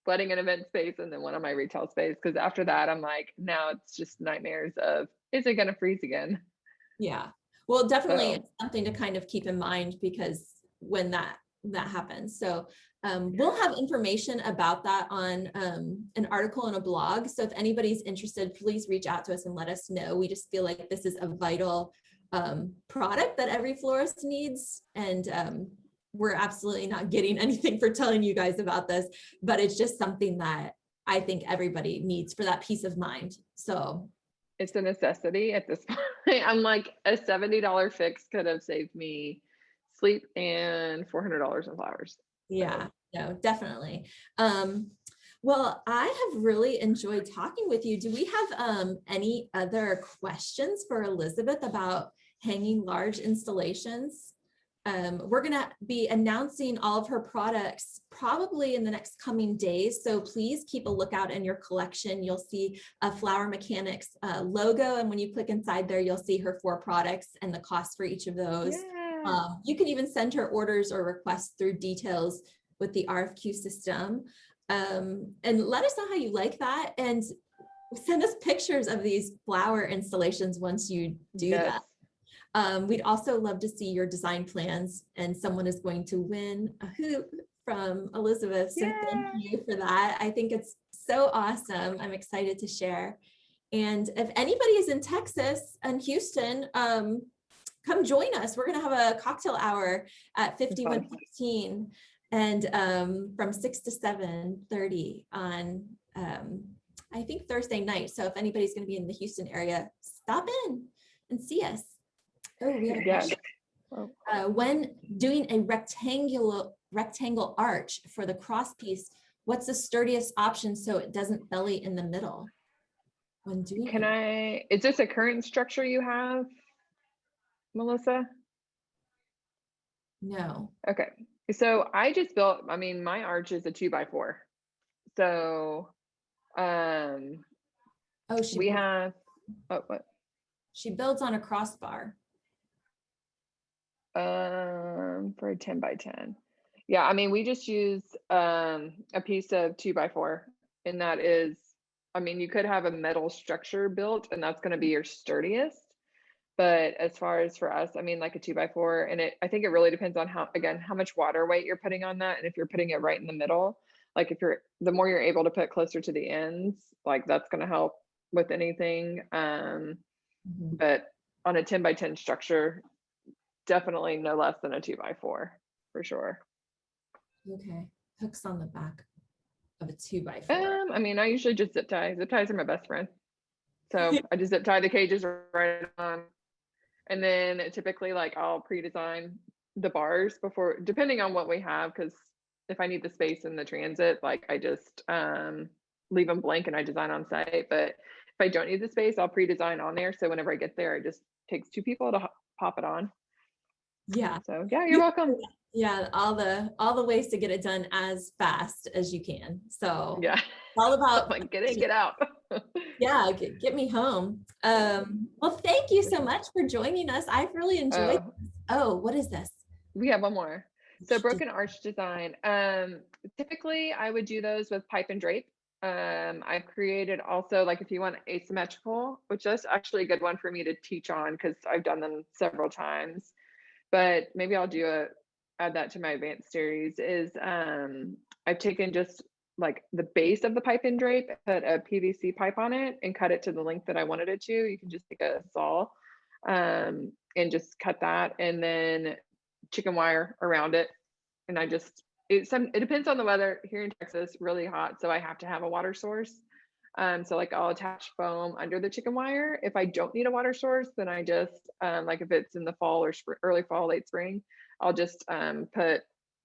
wedding and event space and then one on my retail space. Because after that, I'm like, now it's just nightmares of, is it gonna freeze again? Yeah. Well, definitely So it's something to kind of keep in mind, because when that happens. So we'll have information about that on an article and a blog. So if anybody's interested, please reach out to us and let us know. We just feel like this is a vital product that every florist needs. And we're absolutely not getting anything for telling you guys about this, but it's just something that I think everybody needs for that peace of mind. So it's a necessity at this point. I'm like, a $70 fix could have saved me sleep and $400 in flowers. yeah, So. no, definitely. Well, I have really enjoyed talking with you. Do we have any other questions for Elizabeth about hanging large installations? We're going to be announcing all of her products probably in the next coming days. So please keep a lookout in your collection. You'll see a Floral Mechanics logo. And when you click inside there, you'll see her 4 products and the cost for each of those. Yeah. You can even send her orders or requests through details with the RFQ system. And let us know how you like that. And send us pictures of these flower installations once you do that. We'd also love to see your design plans, and someone is going to win a hoop from Elizabeth. So thank you for that. I think it's So awesome. I'm excited to share. And if anybody is in Texas and Houston, come join us. We're going to have a cocktail hour at 5116 and from 6 to 7:30 on, I think Thursday night. So if anybody's going to be in the Houston area, stop in and see us. Oh, we have a question. When doing a rectangle arch for the cross piece, what's the sturdiest option so it doesn't belly in the middle? When doing is this a current structure you have, Melissa? No. Okay. So I just built, I mean, my arch is a 2x4. So what? She builds on a crossbar. For a 10x10. Yeah, I mean, we just use a piece of 2x4, and that is, I mean, you could have a metal structure built, and that's going to be your sturdiest. But as far as for us, I mean, like a 2x4, and I think it really depends on how much water weight you're putting on that, and if you're putting it right in the middle. Like the more you're able to put closer to the ends, like that's going to help with anything. But on a 10x10 structure, definitely no less than a 2x4 for sure. Okay. Hooks on the back of a 2x4. I mean, I usually just zip tie. Zip ties are my best friend. So I just zip tie the cages right on. And then typically, like, I'll pre-design the bars before, depending on what we have, because if I need the space in the transit, like I just leave them blank and I design on site. But if I don't need the space, I'll pre-design on there. So whenever I get there, it just takes 2 people to pop it on. Yeah. So yeah, you're welcome. Yeah, all the ways to get it done as fast as you can. So yeah, all about like get out. Yeah, get me home. Well, thank you so much for joining us. I've really enjoyed. Oh, what is this? We have one more. So broken arch design. Typically I would do those with pipe and drape. I've created also, like, if you want asymmetrical, which is actually a good one for me to teach on because I've done them several times, but maybe I'll add that to my advanced series, is I've taken just like the base of the pipe and drape, put a PVC pipe on it and cut it to the length that I wanted it to. You can just take a saw and just cut that, and then chicken wire around it. And it depends on the weather. Here in Texas, really hot, so I have to have a water source. So like I'll attach foam under the chicken wire. If I don't need a water source, then I just like if it's in the fall or early fall, late spring, I'll just put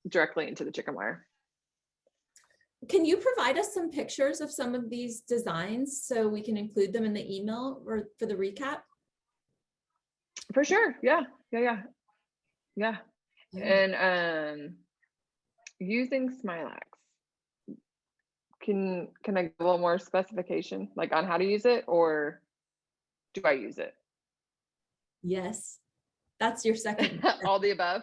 directly into the chicken wire. Can you provide us some pictures of some of these designs so we can include them in the email or for the recap? For sure. Yeah. And using Smilax. Can I give a little more specification, like on how to use it, or do I use it? Yes, that's your second. All the above.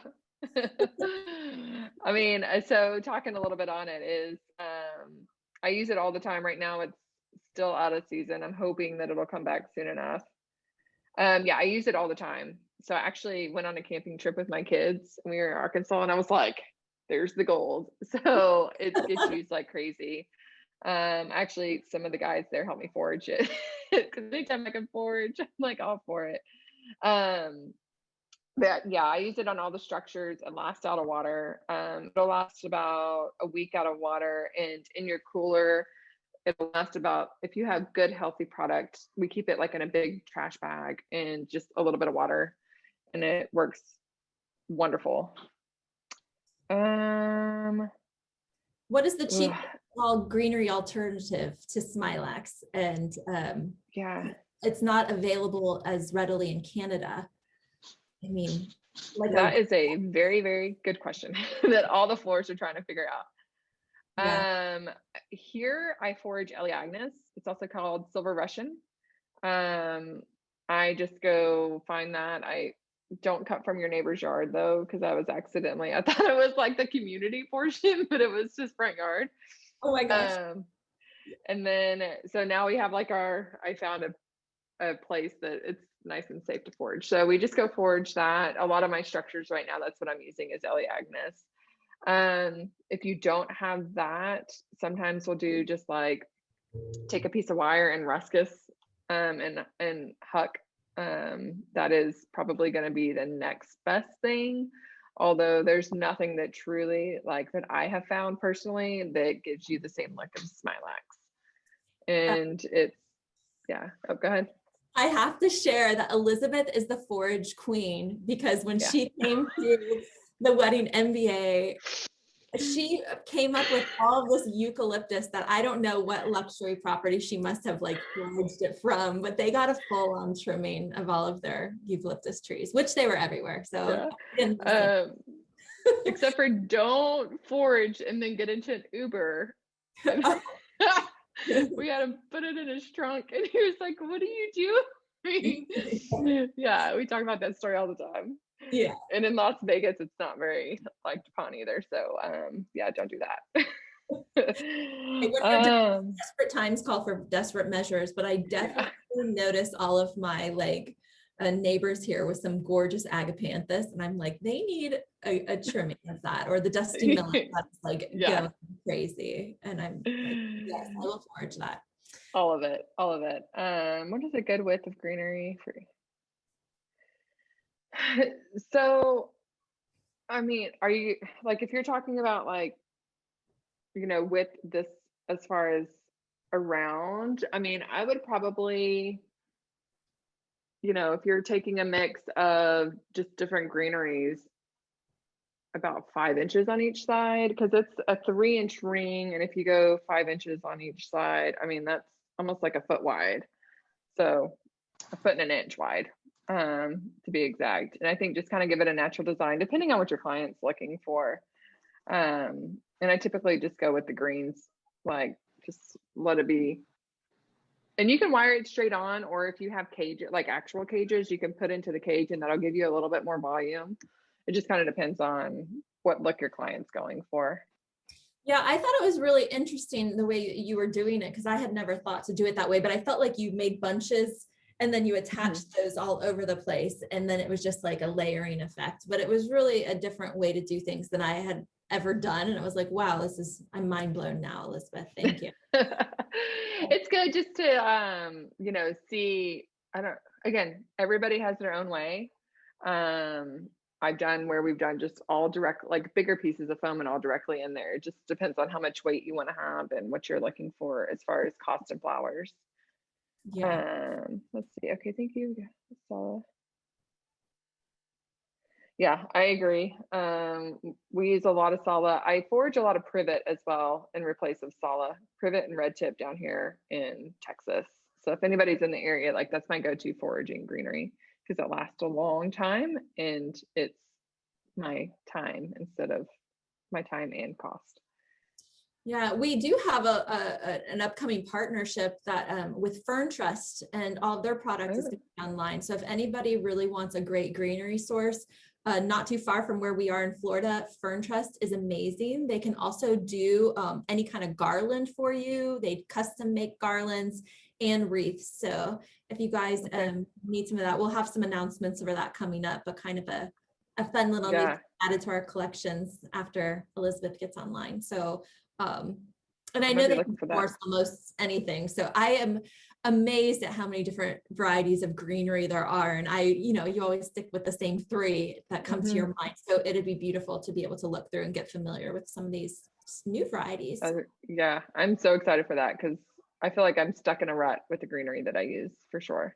I mean, so talking a little bit on it is, I use it all the time. Right now it's still out of season. I'm hoping that it'll come back soon enough. Yeah, I use it all the time. So I actually went on a camping trip with my kids and we were in Arkansas, and I was like, there's the gold. So it gets used like crazy. Actually, some of the guys there helped me forage it because anytime I can forage, I'm like all for it. But yeah, I use it on all the structures. It lasts out of water. It'll last about a week out of water, and in your cooler, it'll last about, if you have good healthy product, we keep it like in a big trash bag and just a little bit of water, and it works wonderful. What is the cheap greenery alternative to Smilax? And yeah, it's not available as readily in Canada. I mean, that is a very, very good question that all the floors are trying to figure out. Yeah. Here I forage Elaeagnus. It's also called Silver Russian. I just go find that. I don't cut from your neighbor's yard though, because I thought it was like the community portion, but it was just front yard. Oh my gosh. And then, so now we have like I found a place that it's nice and safe to forage. So we just go forage that. A lot of my structures right now, that's what I'm using, is Elaeagnus. If you don't have that, sometimes we'll do just like take a piece of wire and ruscus and huck. That is probably going to be the next best thing. Although there's nothing that truly, like, that I have found personally that gives you the same look of Smilax. And it's, yeah. Oh, go ahead. I have to share that Elizabeth is the forage queen, because when she came to the wedding MBA, she came up with all of this eucalyptus that I don't know what luxury property she must have like foraged it from, but they got a full on trimming of all of their eucalyptus trees, which they were everywhere. So except for don't forage and then get into an Uber. We had to put it in his trunk, and he was like, "What are you doing?" Yeah, we talk about that story all the time. Yeah. And in Las Vegas, it's not very liked upon either. So yeah, don't do that. Desperate times call for desperate measures, but I definitely noticed all of my like neighbors here with some gorgeous agapanthus, and I'm like, they need a trimming of that, or the dusty millet that's like going crazy. And I'm like, yes, I will forage that. All of it. What is a good width of greenery for? So, I mean, are you like, if you're talking about like, you know, with this as far as around, I mean, I would probably, you know, if you're taking a mix of just different greeneries, about 5 inches on each side, because it's a 3-inch ring. And if you go 5 inches on each side, I mean, that's almost like a foot wide. So a foot and an inch wide, to be exact. And I think just kind of give it a natural design, depending on what your client's looking for. And I typically just go with the greens, like just let it be. And you can wire it straight on, or if you have cage, like actual cages, you can put into the cage and that'll give you a little bit more volume. It just kind of depends on what look your client's going for. Yeah, I thought it was really interesting the way you were doing it, because I had never thought to do it that way, but I felt like you made bunches and then you attached those all over the place, and then it was just like a layering effect. But it was really a different way to do things than I had ever done. And it was like, wow, I'm mind blown now, Elizabeth. Thank you. It's good just to, you know, see, again, everybody has their own way. I've done where we've done just all direct, like bigger pieces of foam and all directly in there. It just depends on how much weight you want to have and what you're looking for as far as cost and flowers. Yeah. Let's see. Okay, thank you. Yeah, I agree. We use a lot of Sala. I forage a lot of privet as well in replace of Sala. Privet and red tip down here in Texas. So if anybody's in the area, like that's my go-to foraging greenery, because it lasts a long time and it's my time instead of my time and cost. Yeah, we do have an upcoming partnership that with Fern Trust, and all of their products is going to be online. So if anybody really wants a great greenery source, not too far from where we are in Florida, Fern Trust is amazing. They can also do any kind of garland for you. They custom make garlands and wreaths. So if you guys need some of that, we'll have some announcements over that coming up, but kind of a fun little new added to our collections after Elizabeth gets online. So and I know they can source almost anything. So I am amazed at how many different varieties of greenery there are. And you always stick with the same 3 that come to your mind. So it'd be beautiful to be able to look through and get familiar with some of these new varieties. Yeah, I'm so excited for that, because I feel like I'm stuck in a rut with the greenery that I use, for sure.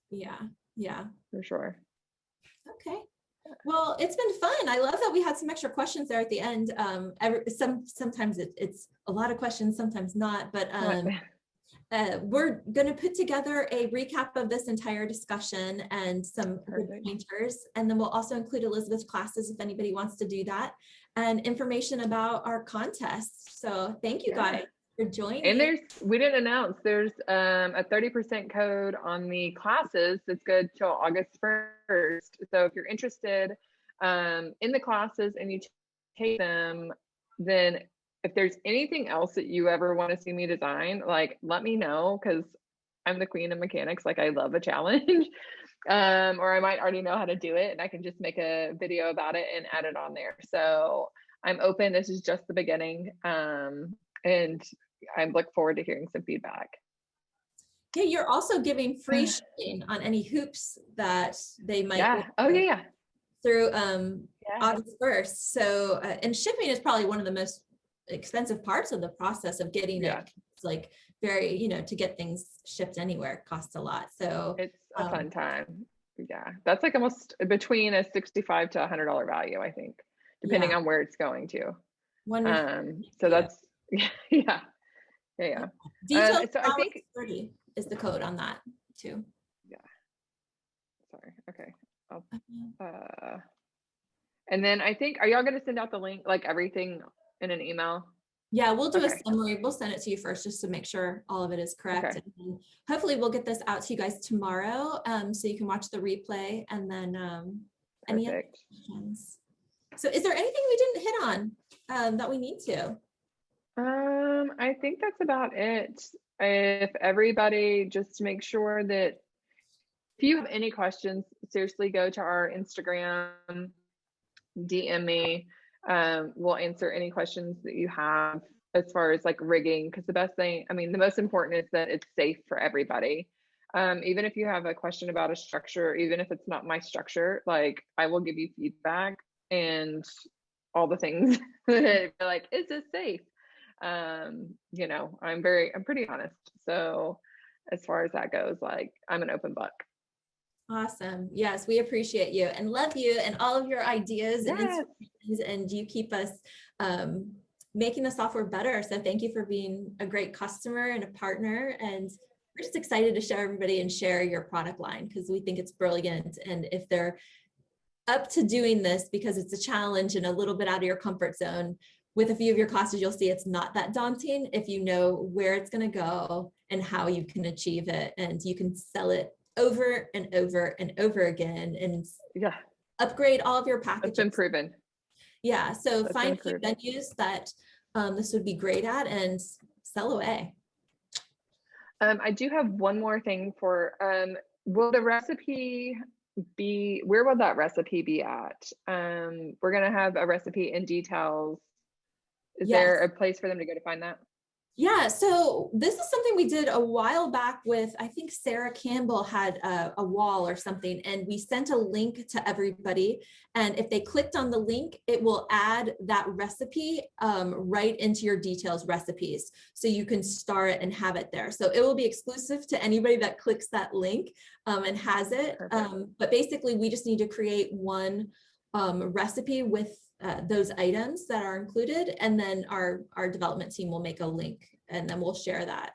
Yeah, for sure. Okay. Well, it's been fun. I love that we had some extra questions there at the end. Sometimes it's a lot of questions, sometimes not, but we're going to put together a recap of this entire discussion and some good pointers. And then we'll also include Elizabeth's classes if anybody wants to do that, and information about our contest. So thank you guys for joining. And we didn't announce, there's a 30% code on the classes that's good till August 1st. So if you're interested in the classes and you take them, then if there's anything else that you ever want to see me design, like let me know, because I'm the queen of mechanics. Like I love a challenge. Or I might already know how to do it and I can just make a video about it and add it on there. So I'm open. This is just the beginning. And I look forward to hearing some feedback. Yeah, you're also giving free shipping on any hoops that they might Yeah. Oh order yeah. through Yeah. August 1st. So, and shipping is probably one of the most expensive parts of the process of getting Yeah. it. It's like very, you know, to get things shipped anywhere costs a lot. So It's a fun time. Yeah. That's like almost between a $65 to $100 value, I think, depending yeah, on where it's going to. wonderful. So Yeah. that's, yeah. Yeah. Details So I think, 30 is the code on that too. yeah, sorry. Okay. I'll, and then I think, are y'all going to send out the link, like everything in an email? Yeah, we'll do a Okay. summary. We'll send it to you first just to make sure all of it is correct. Okay. And then hopefully we'll get this out to you guys tomorrow, so you can watch the replay and then any other Perfect. questions. So is there anything we didn't hit on that we need to? I think that's about it. If everybody just make sure that if you have any questions, seriously go to our Instagram, DM me. We'll answer any questions that you have as far as like rigging, because the best thing, I mean, the most important is that it's safe for everybody. Even if you have a question about a structure, even if it's not my structure, like I will give you feedback and all the things that like, is this safe? You know, I'm pretty honest. So as far as that goes, like I'm an open book. Awesome. Yes, we appreciate you and love you and all of your ideas and inspirations, and you keep us making the software better. So thank you for being a great customer and a partner. And we're just excited to show everybody and share your product line because we think it's brilliant. And if they're up to doing this because it's a challenge and a little bit out of your comfort zone, with a few of your classes, you'll see it's not that daunting if you know where it's going to go and how you can achieve it, and you can sell it over and over and over again and upgrade all of your packages. It's been proven. Yeah, so find key venues that this would be great at and sell away. I do have one more thing for, will the recipe be, where will that recipe be at? We're going to have a recipe in details. Is there a place for them to go to find that? Yeah, so this is something we did a while back with, I think Sarah Campbell had a wall or something, and we sent a link to everybody. And if they clicked on the link, it will add that recipe right into your details recipes. So you can star it and have it there. So it will be exclusive to anybody that clicks that link and has it. But basically, we just need to create one recipe with those items that are included, and then our development team will make a link and then we'll share that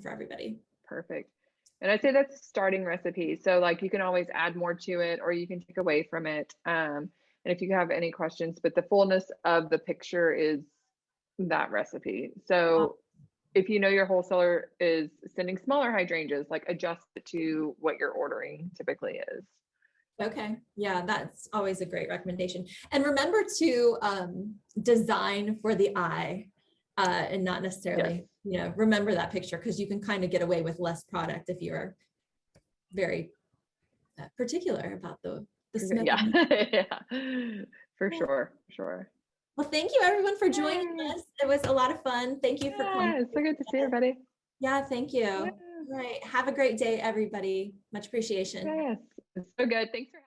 for everybody. Perfect. And I'd say that's starting recipe. So like you can always add more to it or you can take away from it. And if you have any questions, but the fullness of the picture is that recipe. So if you know your wholesaler is sending smaller hydrangeas, like adjust it to what you're ordering typically is. Okay, yeah, that's always a great recommendation. And remember to design for the eye and not necessarily, you know, remember that picture, because you can kind of get away with less product if you're very particular about the smoking. Yeah, for sure. Well, thank you everyone for joining us. It was a lot of fun. Thank you for coming. It's so good to see everybody. Yeah, thank you. All right, have a great day, everybody. Much appreciation. Yes, it's so good. Thanks for